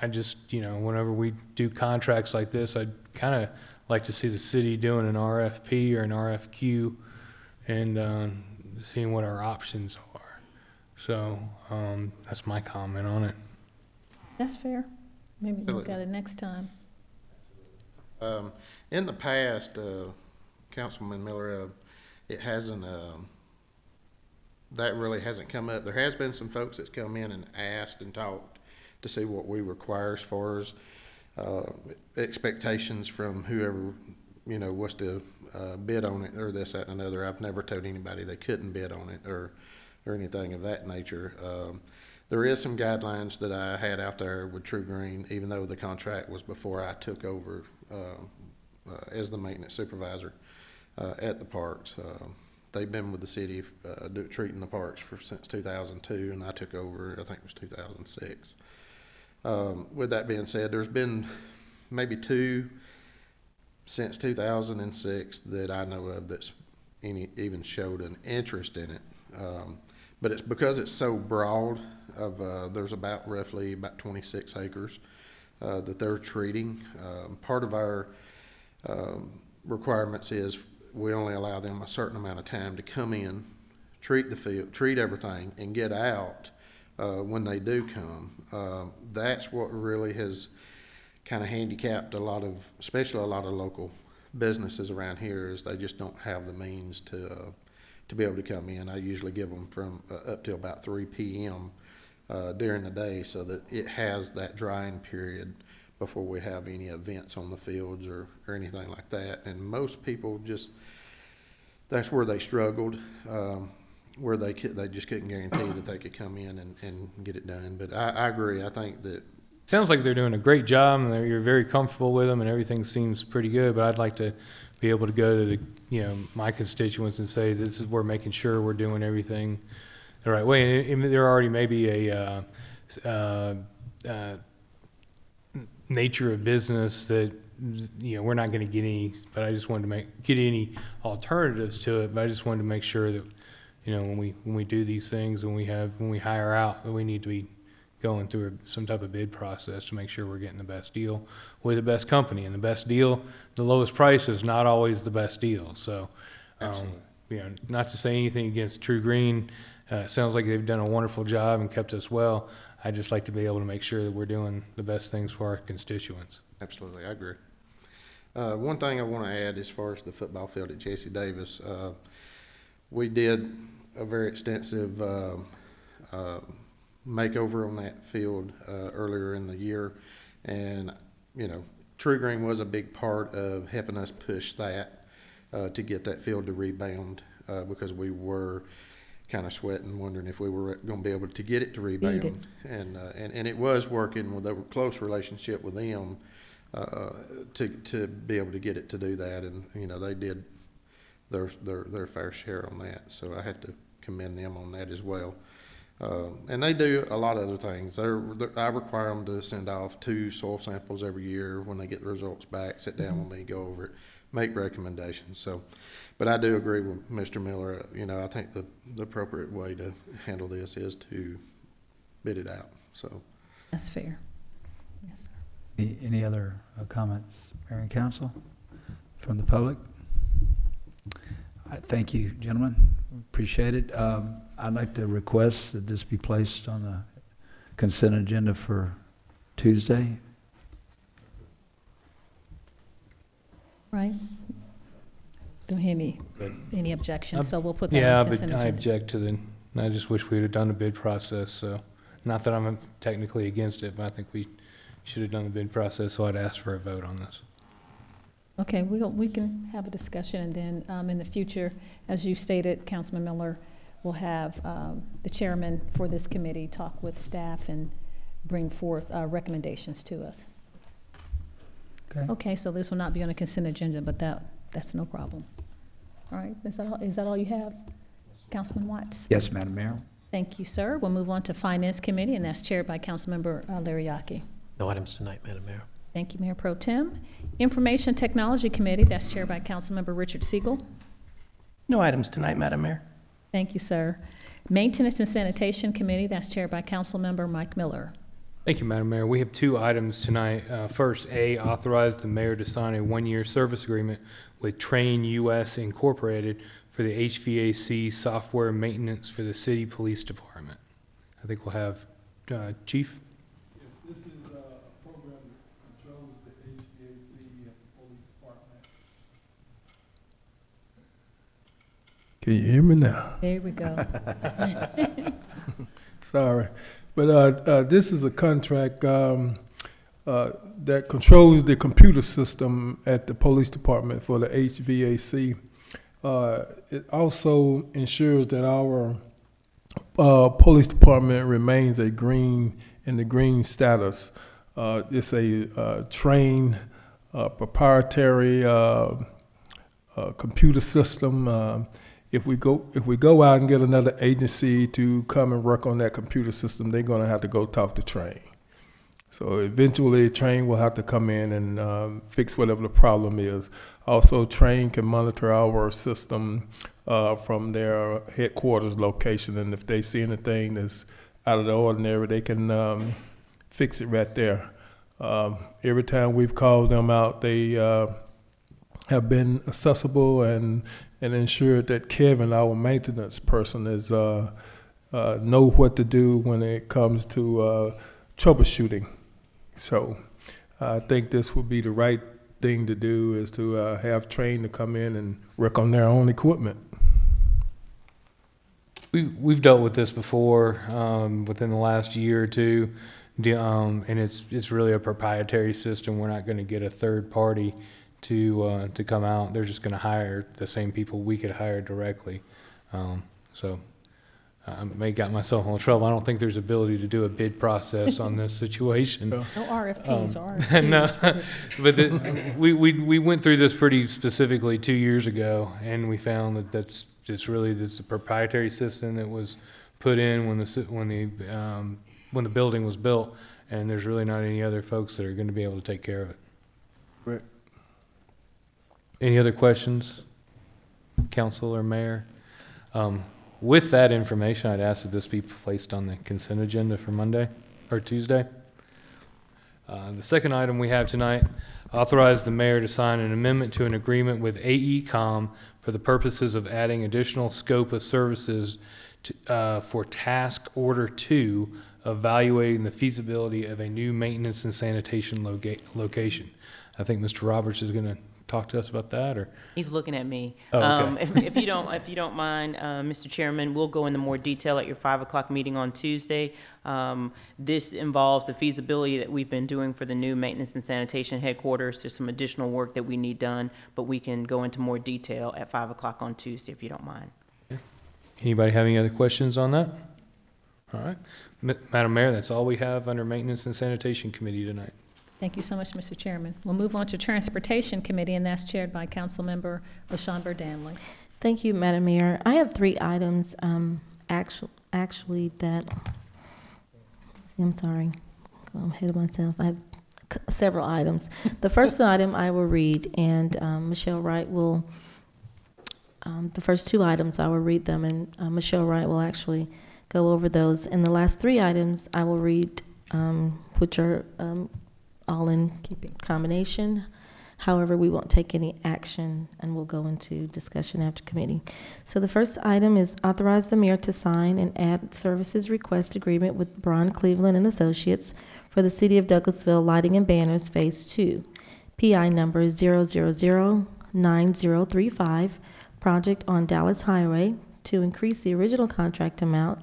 just, whenever we do contracts like this, I'd kind of like to see the city doing an RFP or an RFQ and seeing what our options are. So that's my comment on it. That's fair. Maybe look at it next time. In the past, Councilman Miller, it hasn't, that really hasn't come up. There has been some folks that's come in and asked and talked to see what we require as far as expectations from whoever, you know, was to bid on it or this, that, and another. I've never told anybody they couldn't bid on it or anything of that nature. There is some guidelines that I had out there with True Green, even though the contract was before I took over as the maintenance supervisor at the parks. They've been with the city treating the parks since 2002, and I took over, I think it was 2006. With that being said, there's been maybe 2 since 2006 that I know of that's even showed an interest in it. But it's because it's so broad. There's roughly about 26 acres that they're treating. Part of our requirements is we only allow them a certain amount of time to come in, treat the field, treat everything, and get out when they do come. That's what really has kind of handicapped especially a lot of local businesses around here, is they just don't have the means to be able to come in. I usually give them from up till about 3 p.m. During the day, so that it has that drying period before we have any events on the fields or anything like that. And most people that's where they struggled, where they just couldn't guarantee that they could come in and get it done. But I agree. I think that Sounds like they're doing a great job, and you're very comfortable with them, and everything seems pretty good. But I'd like to be able to go to my constituents and say, this is, we're making sure we're doing everything the right way. And there already may be a nature of business that we're not going to get any. But I just wanted to get any alternatives to it. But I just wanted to make sure that when we do these things, when we hire out, that we need to be going through some type of bid process to make sure we're getting the best deal with the best company. And the best deal, the lowest price, is not always the best deal. So, not to say anything against True Green. It sounds like they've done a wonderful job and kept us well. I just like to be able to make sure that we're doing the best things for our constituents. Absolutely, I agree. One thing I want to add as far as the football field at J.C. Davis, we did a very extensive makeover on that field earlier in the year, and True Green was a big part of helping us push that to get that field to rebound, because we were kind of sweating, wondering if we were going to be able to get it to rebound, and it was working with a close relationship with them to be able to get it to do that, and they did their fair share on that, so I had to commend them on that as well. And they do a lot of other things. I require them to send off 2 soil samples every year. When they get the results back, sit down with me, go over it, make recommendations. So, but I do agree with Mr. Miller. I think the appropriate way to handle this is to bid it out. So that's fair. Yes, sir. Any other comments, Mayor and Council, from the public? All right, thank you, gentlemen. Appreciate it. I'd like to request that this be placed on the consent agenda for Tuesday. Right. Don't hear any objections, so we'll put that on the consent agenda. I object to I just wish we would have done the bid process. So, not that I'm technically against it, but I think we should have done the bid process, so I'd ask for a vote on this. Okay, we can have a discussion, and then in the future, as you stated, Councilman Miller, we'll have the chairman for this committee talk with staff and bring forth recommendations to us. Okay, so this will not be on a consent agenda, but that's no problem. All right, is that all you have, Councilman Watts? Yes, Madam Mayor. Thank you, sir. We'll move on to Finance Committee, and that's chaired by Councilmember Lariaki. No items tonight, Madam Mayor. Thank you, Mayor Pro Tem. Information Technology Committee, that's chaired by Councilmember Richard Siegel. No items tonight, Madam Mayor. Thank you, sir. Maintenance and Sanitation Committee, that's chaired by Councilmember Mike Miller. Thank you, Madam Mayor. We have 2 items tonight. First, A, authorize the mayor to sign a 1-year service agreement with Train US Incorporated for the HVAC software maintenance for the City Police Department. I think we'll have Chief. Yes, This is a program that controls the HVAC at the police department. Can you hear me now? There we go. Sorry. But this is a contract that controls the computer system at the police department for the HVAC. It also ensures that our police department remains in the green status. It's a trained, proprietary computer system. If we go out and get another agency to come and work on that computer system, they're going to have to go talk to Train. So eventually, Train will have to come in and fix whatever the problem is. Also, Train can monitor our system from their headquarters location, and if they see anything that's out of the ordinary, they can fix it right there. Every time we've called them out, they have been accessible and ensured that Kevin, our maintenance person, is know what to do when it comes to troubleshooting. So I think this would be the right thing to do, is to have Train to come in and work on their own equipment. We've dealt with this before within the last year or two, and it's really a proprietary system. We're not going to get a third party to come out. They're just going to hire the same people we could hire directly. So I may got myself in trouble. I don't think there's ability to do a bid process on this situation. No RFPs or RFQs. No, but we went through this pretty specifically 2 years ago, and we found that that's just really this a proprietary system that was put in when the building was built, and there's really not any other folks that are going to be able to take care of it. Right. Any other questions, council or mayor? With that information, I'd ask that this be placed on the consent agenda for Monday or Tuesday. The second item we have tonight, authorize the mayor to sign an amendment to an agreement with AECom for the purposes of adding additional scope of services to, for task order 2, evaluating the feasibility of a new maintenance and sanitation location. I think Mr. Roberts is going to talk to us about that, or he's looking at me. Oh, okay. If you don't mind, Mr. Chairman, we'll go into more detail at your 5 o'clock meeting on Tuesday. This involves the feasibility that we've been doing for the new maintenance and sanitation headquarters. There's some additional work that we need done, but we can go into more detail at 5 o'clock on Tuesday if you don't mind. Anybody have any other questions on that? All right, Madam Mayor, that's all we have under Maintenance and Sanitation Committee tonight. Thank you so much, Mr. Chairman. We'll move on to Transportation Committee, and that's chaired by Councilmember LaShawn Burdanley. Thank you, Madam Mayor. I have 3 items, actually that, I'm sorry, I'm ahead of myself. I have several items. The first item I will read, and Michelle Wright will, the first 2 items I will read them, and Michelle Wright will actually go over those. And the last 3 items I will read, which are all in combination. However, we won't take any action, and we'll go into discussion after committee. So the first item is authorize the mayor to sign an ad services request agreement with Braun Cleveland and Associates for the City of Douglasville Lighting and Banners Phase 2. PI number 0009035, project on Dallas Highway, to increase the original contract amount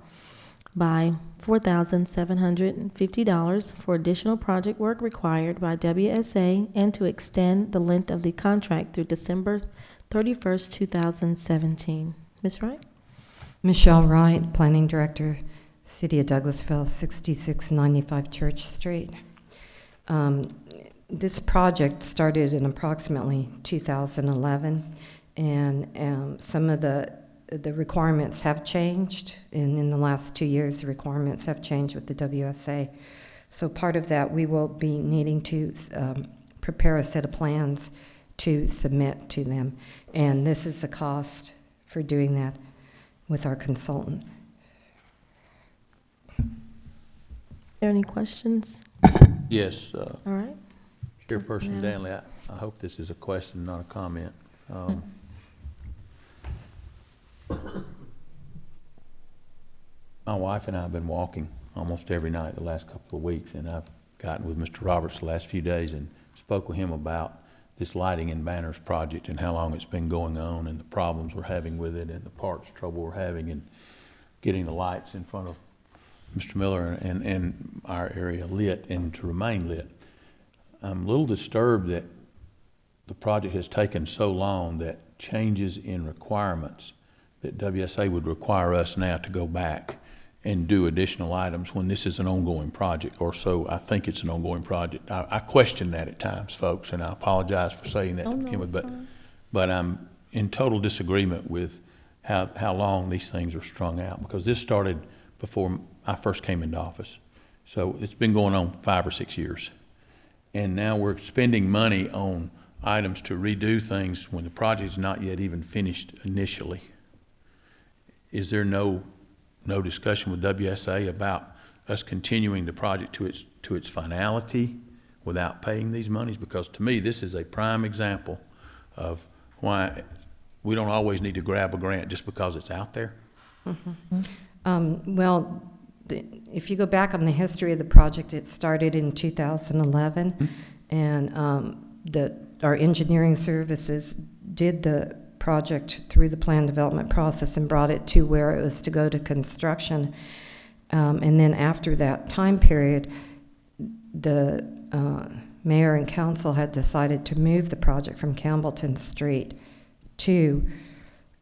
by $4,750 for additional project work required by WSA, and to extend the length of the contract through December 31st, 2017. Ms. Wright? Michelle Wright, Planning Director, City of Douglasville, 6695 Church Street. This project started in approximately 2011, and some of the requirements have changed, and in the last 2 years, the requirements have changed with the WSA. So part of that, we will be needing to prepare a set of plans to submit to them, and this is the cost for doing that with our consultant. Are there any questions? Yes. All right. Chairperson Danley, I hope this is a question, not a comment. My wife and I have been walking almost every night the last couple of weeks, and I've gotten with Mr. Roberts the last few days and spoke with him about this lighting and banners project and how long it's been going on and the problems we're having with it and the parts trouble we're having in getting the lights in front of Mr. Miller and our area lit and to remain lit. I'm a little disturbed that the project has taken so long that changes in requirements that WSA would require us now to go back and do additional items when this is an ongoing project, or so I think it's an ongoing project. I question that at times, folks, and I apologize for saying that to begin with, but I'm in total disagreement with how long these things are strung out, because this started before I first came into office. So it's been going on 5 or 6 years. And now we're spending money on items to redo things when the project is not yet even finished initially. Is there no discussion with WSA about us continuing the project to its finality without paying these monies? Because to me, this is a prime example of why we don't always need to grab a grant just because it's out there. Well, if you go back on the history of the project, it started in 2011, and our engineering services did the project through the plan development process and brought it to where it was to go to construction. And then after that time period, the mayor and council had decided to move the project from Campbellton Street to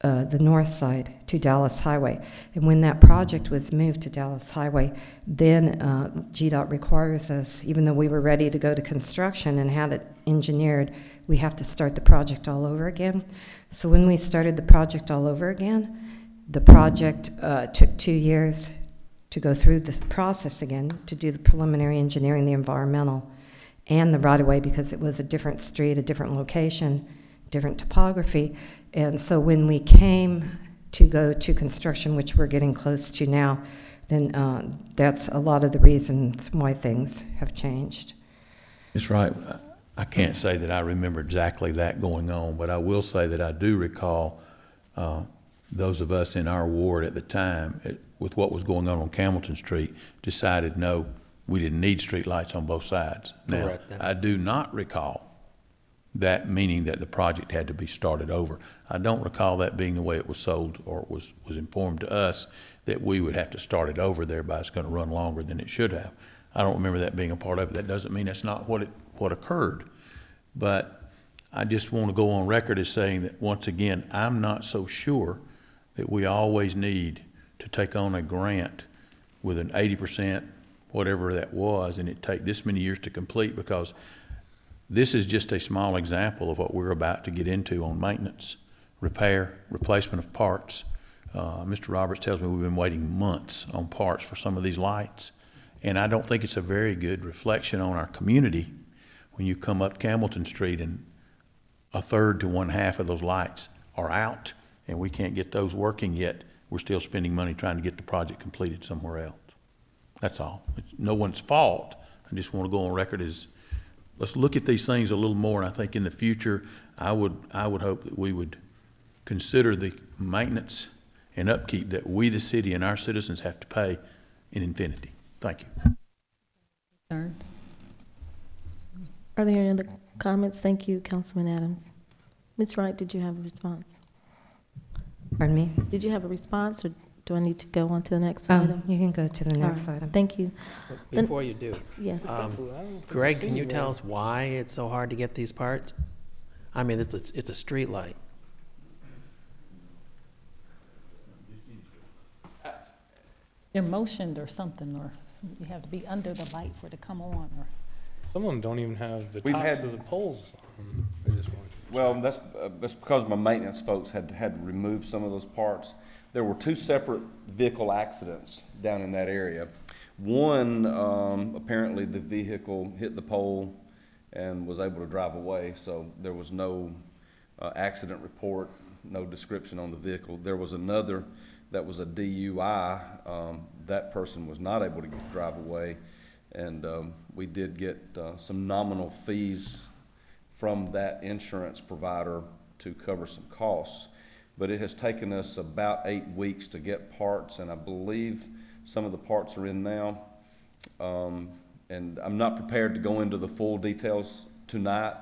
the north side, to Dallas Highway. And when that project was moved to Dallas Highway, then GDOT requires us, even though we were ready to go to construction and had it engineered, we have to start the project all over again. So when we started the project all over again, the project took 2 years to go through the process again, to do the preliminary engineering, the environmental, and the right-of-way, because it was a different street, a different location, different topography. And so when we came to go to construction, which we're getting close to now, then that's a lot of the reasons why things have changed. That's right. I can't say that I remember exactly that going on, but I will say that I do recall those of us in our ward at the time, with what was going on Campbellton Street, decided no, we didn't need street lights on both sides. Now, Correct. I do not recall that meaning that the project had to be started over. I don't recall that being the way it was sold or was informed to us, that we would have to start it over, thereby it's going to run longer than it should have. I don't remember that being a part of it. That doesn't mean that's not what occurred. But I just want to go on record as saying that, once again, I'm not so sure that we always need to take on a grant with an 80%, whatever that was, and it take this many years to complete, because this is just a small example of what we're about to get into on maintenance, repair, replacement of parts. Mr. Roberts tells me we've been waiting months on parts for some of these lights. And I don't think it's a very good reflection on our community when you come up Campbellton Street and a third to one half of those lights are out and we can't get those working yet. We're still spending money trying to get the project completed somewhere else. That's all. It's no one's fault. I just want to go on record as, let's look at these things a little more. And I think in the future, I would hope that we would consider the maintenance and upkeep that we, the city, and our citizens have to pay in infinity. Thank you. Concerns? Are there any other comments? Thank you, Councilman Adams. Ms. Wright, did you have a response? Pardon me? Did you have a response, or do I need to go on to the next item? You can go to the next All right. item. Thank you. Before you do, Yes. Greg, can you tell us why it's so hard to get these parts? I mean, it's a street light. They're motioned or something, or you have to be under the light for it to come on, or. Some of them don't even have the We've tops had- of the poles on at this point. Well, that's because my maintenance folks had to remove some of those parts. There were 2 separate vehicle accidents down in that area. One, apparently the vehicle hit the pole and was able to drive away, so there was no accident report, no description on the vehicle. There was another that was a DUI. That person was not able to drive away, and we did get some nominal fees from that insurance provider to cover some costs. But it has taken us about 8 weeks to get parts, and I believe some of the parts are in now. and I'm not prepared to go into the full details tonight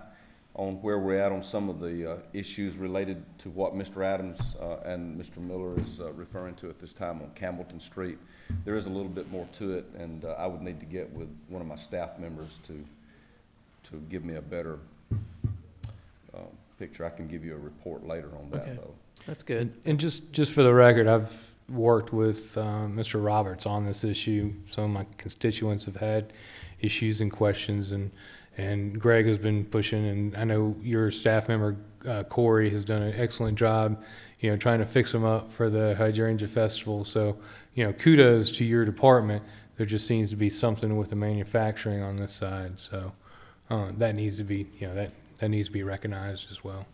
on where we're at on some of the issues related to what Mr. Adams and Mr. Miller is referring to at this time on Campbellton Street. There is a little bit more to it, and I would need to get with one of my staff members to give me a better picture. I can give you a report later on that, though. That's good. And just for the record, I've worked with Mr. Roberts on this issue. Some of my constituents have had issues and questions, and Greg has been pushing, and I know your staff member, Corey, has done an excellent job, trying to fix them up for the Hydrangea Festival. So, kudos to your department. There just seems to be something with the manufacturing on this side. So that needs to be, that needs to be recognized as well.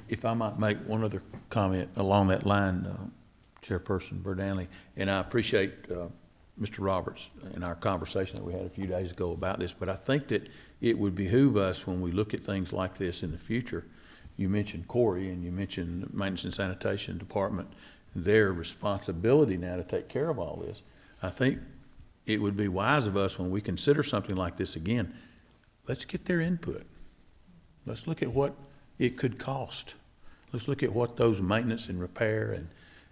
If I might make one other comment along that line, Chairperson Berdanley, and I appreciate Mr. Roberts and our conversation that we had a few days ago about this, but I think that it would behoove us when we look at things like this in the future. You mentioned Corey and you mentioned the Maintenance and Sanitation Department, their responsibility now to take care of all this. I think it would be wise of us when we consider something like this again, let's get their input. Let's look at what it could cost. Let's look at what those maintenance and repair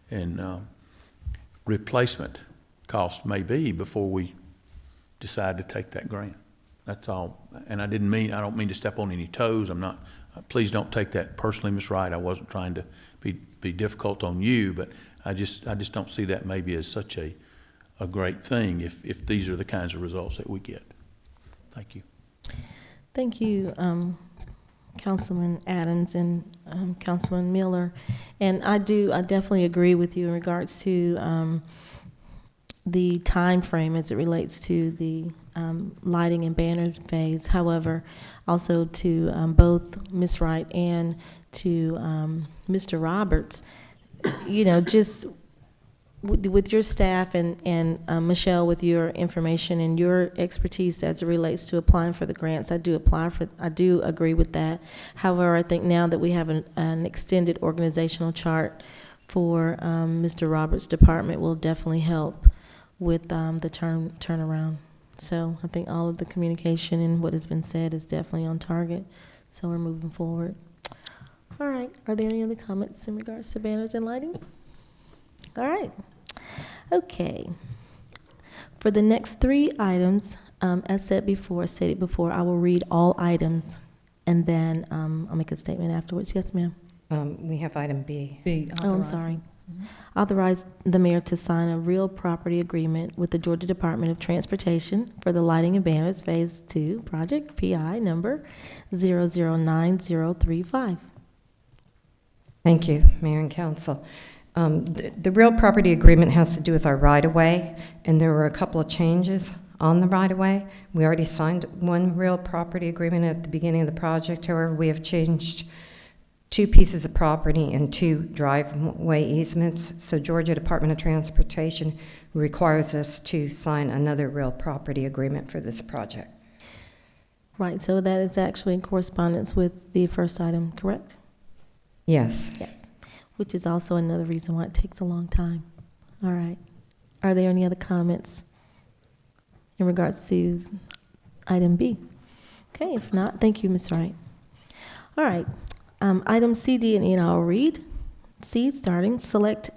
and replacement costs may be before we decide to take that grant. That's all. And I don't mean to step on any toes. Please don't take that personally, Ms. Wright. I wasn't trying to be difficult on you, but I just don't see that maybe as such a great thing if these are the kinds of results that we get. Thank you. Thank you, Councilman Adams and Councilman Miller. And I definitely agree with you in regards to the time frame as it relates to the lighting and banner phase. However, also to both Ms. Wright and to Mr. Roberts, just with your staff and Michelle, with your information and your expertise as it relates to applying for the grants, I do agree with that. However, I think now that we have an extended organizational chart for Mr. Roberts' department will definitely help with the turnaround. So I think all of the communication and what has been said is definitely on target. So we're moving forward. All right. Are there any other comments in regards to banners and lighting? All right. Okay. For the next three items, as stated before, I will read all items, and then I'll make a statement afterwards. Yes, ma'am. We have item B. Oh, I'm sorry. Authorize the mayor to sign a real property agreement with the Georgia Department of Transportation for the lighting and banners Phase 2 project, PI number 009035. Thank you, Mayor and Council. The real property agreement has to do with our right-of-way, and there were a couple of changes on the right-of-way. We already signed one real property agreement at the beginning of the project. However, we have changed 2 pieces of property and 2 driveway easements. So Georgia Department of Transportation requires us to sign another real property agreement for this project. Right, so that is actually in correspondence with the first item, correct? Yes. Yes, which is also another reason why it takes a long time. All right. Are there any other comments in regards to item B? Okay, if not, thank you, Ms. Wright. All right. Item C, D, and E, and I'll read. C, starting, select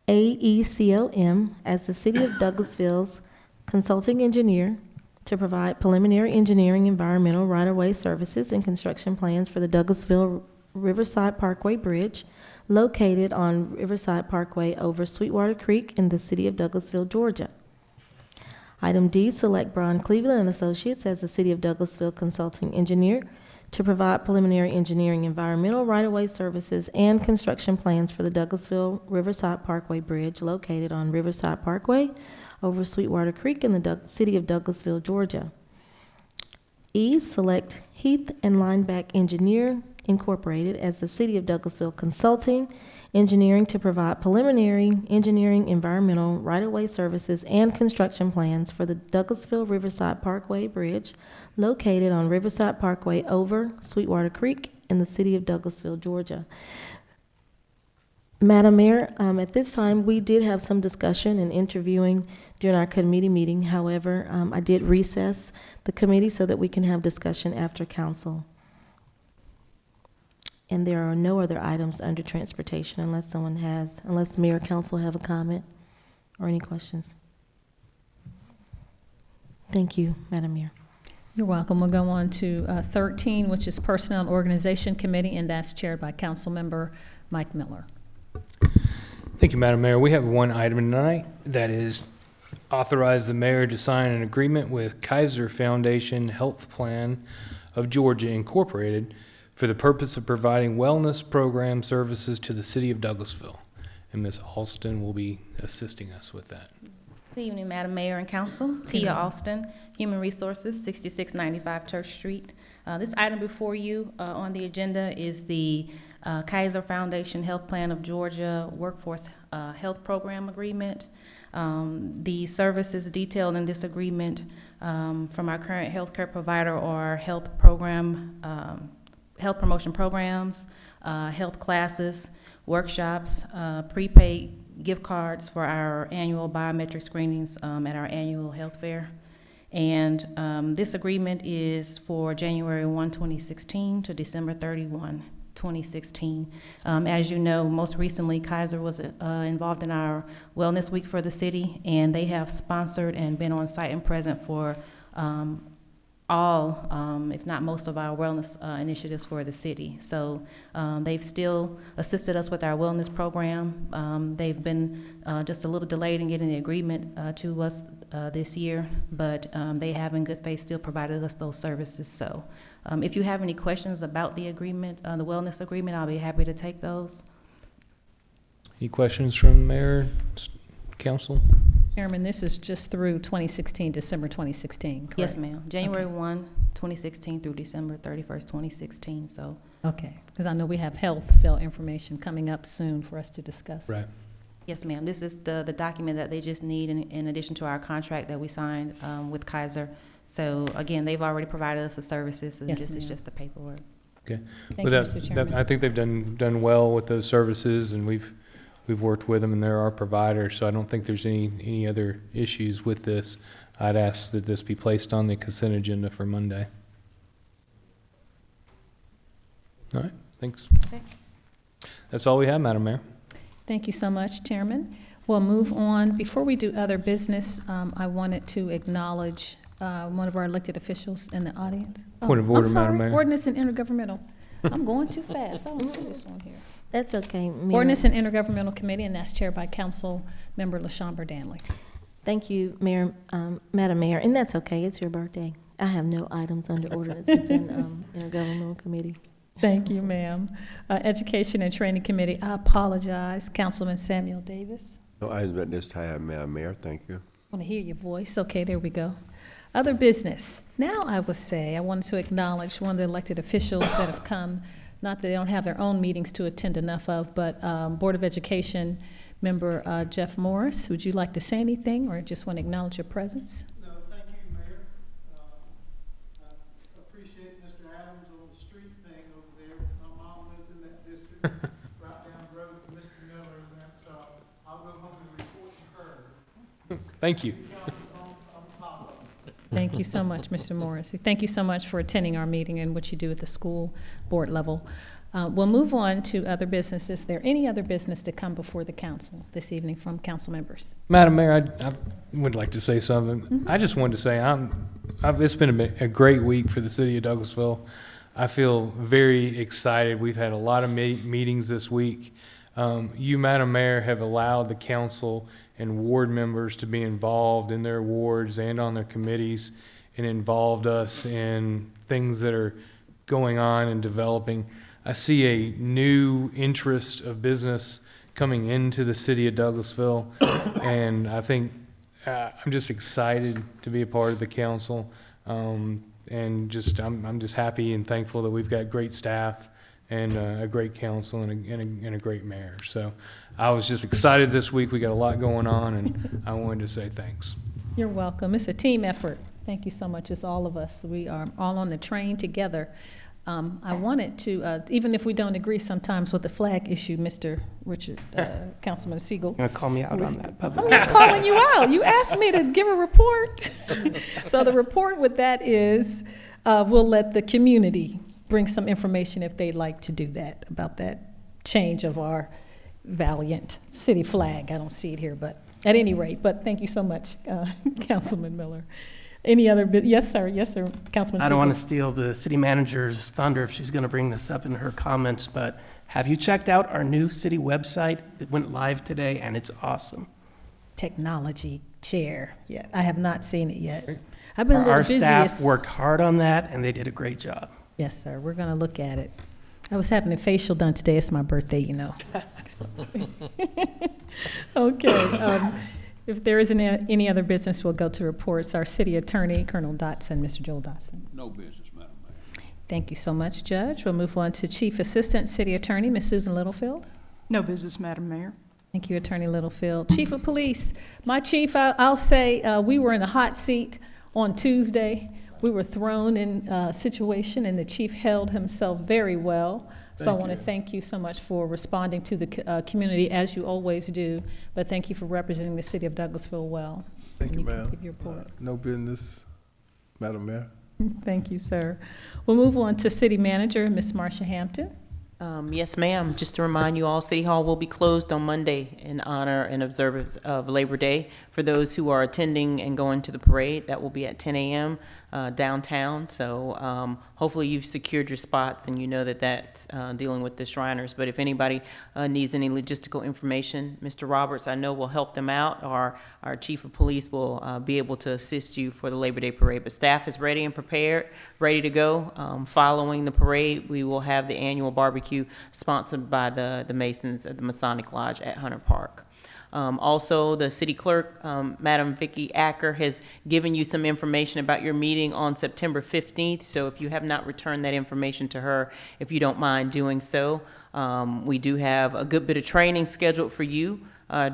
AECOM as the City of Douglasville's consulting engineer to provide preliminary engineering, environmental, right-of-way services, and construction plans for the Douglasville Riverside Parkway Bridge located on Riverside Parkway over Sweetwater Creek in the City of Douglasville, Georgia. Item D, select Brian Cleveland and Associates as the City of Douglasville consulting engineer to provide preliminary engineering, environmental, right-of-way services, and construction plans for the Douglasville Riverside Parkway Bridge located on Riverside Parkway over Sweetwater Creek in the City of Douglasville, Georgia. E, select Heath and Lineback Engineer Incorporated as the City of Douglasville consulting engineering to provide preliminary engineering, environmental, right-of-way services, and construction plans for the Douglasville Riverside Parkway Bridge located on Riverside Parkway over Sweetwater Creek in the City of Douglasville, Georgia. Madam Mayor, at this time, we did have some discussion and interviewing during our committee meeting. However, I did recess the committee so that we can have discussion after council. And there are no other items under transportation unless Mayor or Council have a comment or any questions. Thank you, Madam Mayor. You're welcome. We'll go on to 13, which is Personnel and Organization Committee, and that's chaired by Councilmember Mike Miller. Thank you, Madam Mayor. We have one item tonight that is authorize the mayor to sign an agreement with Kaiser Foundation Health Plan of Georgia Incorporated for the purpose of providing wellness program services to the city of Douglasville. And Ms. Alston will be assisting us with that. Good evening, Madam Mayor and Council. Tia Alston, Human Resources, 6695 Church Street. This item before you on the agenda is the Kaiser Foundation Health Plan of Georgia Workforce Health Program Agreement. The services detailed in this agreement from our current healthcare provider are health promotion programs, health classes, workshops, prepaid gift cards for our annual biometric screenings at our annual health fair. And this agreement is for January 1, 2016 to December 31, 2016. As you know, most recently, Kaiser was involved in our Wellness Week for the city, and they have sponsored and been on site and present for all, if not most, of our wellness initiatives for the city. So they've still assisted us with our wellness program. They've been just a little delayed in getting the agreement to us this year, but they have in good faith still provided us those services. So if you have any questions about the agreement, the wellness agreement, I'll be happy to take those. Any questions from Mayor, Council? Chairman, this is just through 2016, December 2016, correct? Yes, ma'am. January 1, 2016 through December 31st, 2016. So. Okay, because I know we have health field information coming up soon for us to discuss. Right. Yes, ma'am. This is the document that they just need in addition to our contract that we signed with Kaiser. So again, they've already provided us the services, and this is just the paperwork. Okay. Thank you, Mr. Chairman. I think they've done well with those services, and we've worked with them, and they're our provider, so I don't think there's any other issues with this. I'd ask that this be placed on the consent agenda for Monday. All right, thanks. Okay. That's all we have, Madam Mayor. Thank you so much, Chairman. We'll move on. Before we do other business, I wanted to acknowledge one of our elected officials in the audience. Point of order, I'm sorry. Madam Mayor. Ordinance and Intergovernmental. I'm going too fast. I don't see this one here. That's okay, Mayor. Ordinance and Intergovernmental Committee, and that's chaired by Council Member LaShawn Danley. Thank you, Mayor, Madam Mayor, and that's okay. It's your birthday. I have no items under ordinances in Intergovernmental Committee. Thank you, ma'am. Education and Training Committee, I apologize. Councilman Samuel Davis. No items at this time, Madam Mayor. Thank you. I want to hear your voice. Okay, there we go. Other business. Now I would say I wanted to acknowledge one of the elected officials that have come. Not that they don't have their own meetings to attend enough of, but Board of Education member Jeff Morris. Would you like to say anything or just want to acknowledge your presence? No, thank you, Mayor. I appreciate Mr. Adams on the street thing over there. My mom lives in that district, right down the road from Mr. Miller, and that's, I'll go home and report to her. Thank you. Thank you so much, Mr. Morris. Thank you so much for attending our meeting and what you do at the school board level. We'll move on to other business. Is there any other business to come before the council this evening from council members? Madam Mayor, I would like to say something. Mm-hmm. I just wanted to say it's been a great week for the city of Douglasville. I feel very excited. We've had a lot of meetings this week. You, Madam Mayor, have allowed the council and ward members to be involved in their wards and on their committees, and involved us in things that are going on and developing. I see a new interest of business coming into the city of Douglasville, and I think I'm just excited to be a part of the council, and I'm just happy and thankful that we've got great staff and a great council and a great mayor. So I was just excited this week. We got a lot going on, and I wanted to say thanks. You're welcome. It's a team effort. Thank you so much. It's all of us. We are all on the train together. I wanted to, even if we don't agree sometimes with the flag issue, Mr. Richard, Councilman Siegel. You're gonna call me out on that publicly. I'm not calling you out. You asked me to give a report. So the report with that is, we'll let the community bring some information if they'd like to do that, about that change of our valiant city flag. I don't see it here, but at any rate, but thank you so much, Councilman Miller. Any other, yes, sir, Councilman I don't want to Siegel. steal the city manager's thunder if she's going to bring this up in her comments, but have you checked out our new city website? It went live today, and it's awesome. Technology chair, yeah, I have not seen it yet. I've been a little Our busy. staff worked hard on that, and they did a great job. Yes, sir, we're gonna look at it. I was having a facial done today, it's my birthday, you know. So- Okay, if there isn't any other business, we'll go to reports. Our city attorney, Colonel Dotson, Mr. Joel Dotson. No business, Madam Mayor. Thank you so much, Judge. We'll move on to Chief Assistant City Attorney, Ms. Susan Littlefield. No business, Madam Mayor. Thank you, Attorney Littlefield. Chief of Police, my chief, I'll say we were in a hot seat on Tuesday. We were thrown in a situation, and the chief held himself very well. So I want to thank you so much for responding to the community, as you always do. But thank you for representing the city of Douglasville well. Thank you, ma'am. Give your report. No business, Madam Mayor. Thank you, sir. We'll move on to City Manager, Ms. Marsha Hampton. Yes, ma'am. Just to remind you all, City Hall will be closed on Monday in honor and observance of Labor Day. For those who are attending and going to the parade, that will be at 10 a.m. Downtown. So hopefully you've secured your spots and you know that that's dealing with the Shriners. But if anybody needs any logistical information, Mr. Roberts, I know, will help them out. Our Chief of Police will be able to assist you for the Labor Day parade. But staff is ready and prepared, ready to go. Following the parade, we will have the annual barbecue sponsored by the Masons at the Masonic Lodge at Hunter Park. Also, the city clerk, Madam Vicki Acker, has given you some information about your meeting on September 15th. So if you have not returned that information to her, if you don't mind doing so. We do have a good bit of training scheduled for you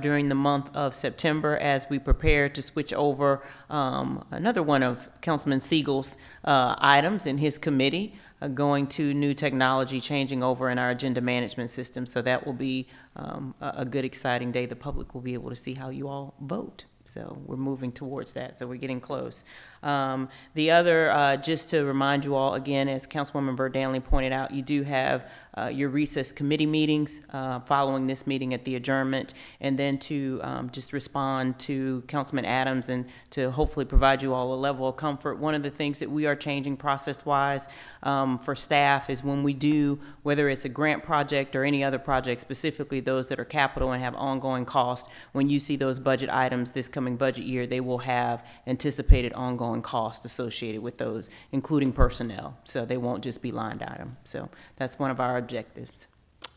during the month of September as we prepare to switch over another one of Councilman Siegel's items in his committee, going to new technology, changing over in our agenda management system. So that will be a good, exciting day. The public will be able to see how you all vote. So we're moving towards that. So we're getting close. The other, just to remind you all again, as Councilwoman Verdanley pointed out, you do have your recess committee meetings following this meeting at the adjournment, and then to just respond to Councilman Adams and to hopefully provide you all a level of comfort. One of the things that we are changing process-wise for staff is when we do, whether it's a grant project or any other project, specifically those that are capital and have ongoing cost, when you see those budget items this coming budget year, they will have anticipated ongoing costs associated with those, including personnel. So they won't just be line item. So that's one of our objectives.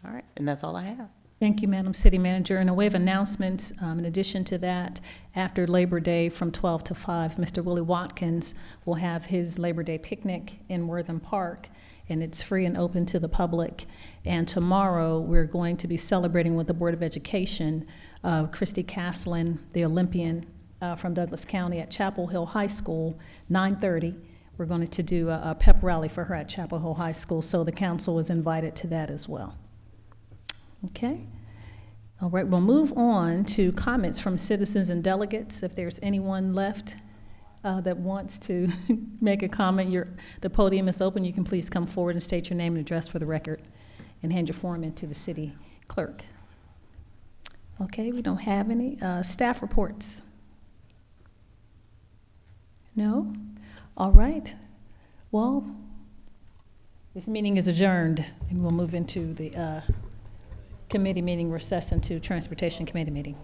All right, and that's all I have. Thank you, Madam City Manager. In a way of announcements, in addition to that, after Labor Day from 12 to 5, Mr. Willie Watkins will have his Labor Day picnic in Wortham Park, and it's free and open to the public. And tomorrow, we're going to be celebrating with the Board of Education, Christy Caslin, the Olympian from Douglas County at Chapel Hill High School, 9:30. We're going to do a pep rally for her at Chapel Hill High School, so the council is invited to that as well. Okay. All right, we'll move on to comments from citizens and delegates. If there's anyone left that wants to make a comment, the podium is open. You can please come forward and state your name and address for the record and hand your form in to the city clerk. Okay, we don't have any. Staff reports? No? All right. Well, this meeting is adjourned, and we'll move into the committee meeting, recess into Transportation Committee meeting.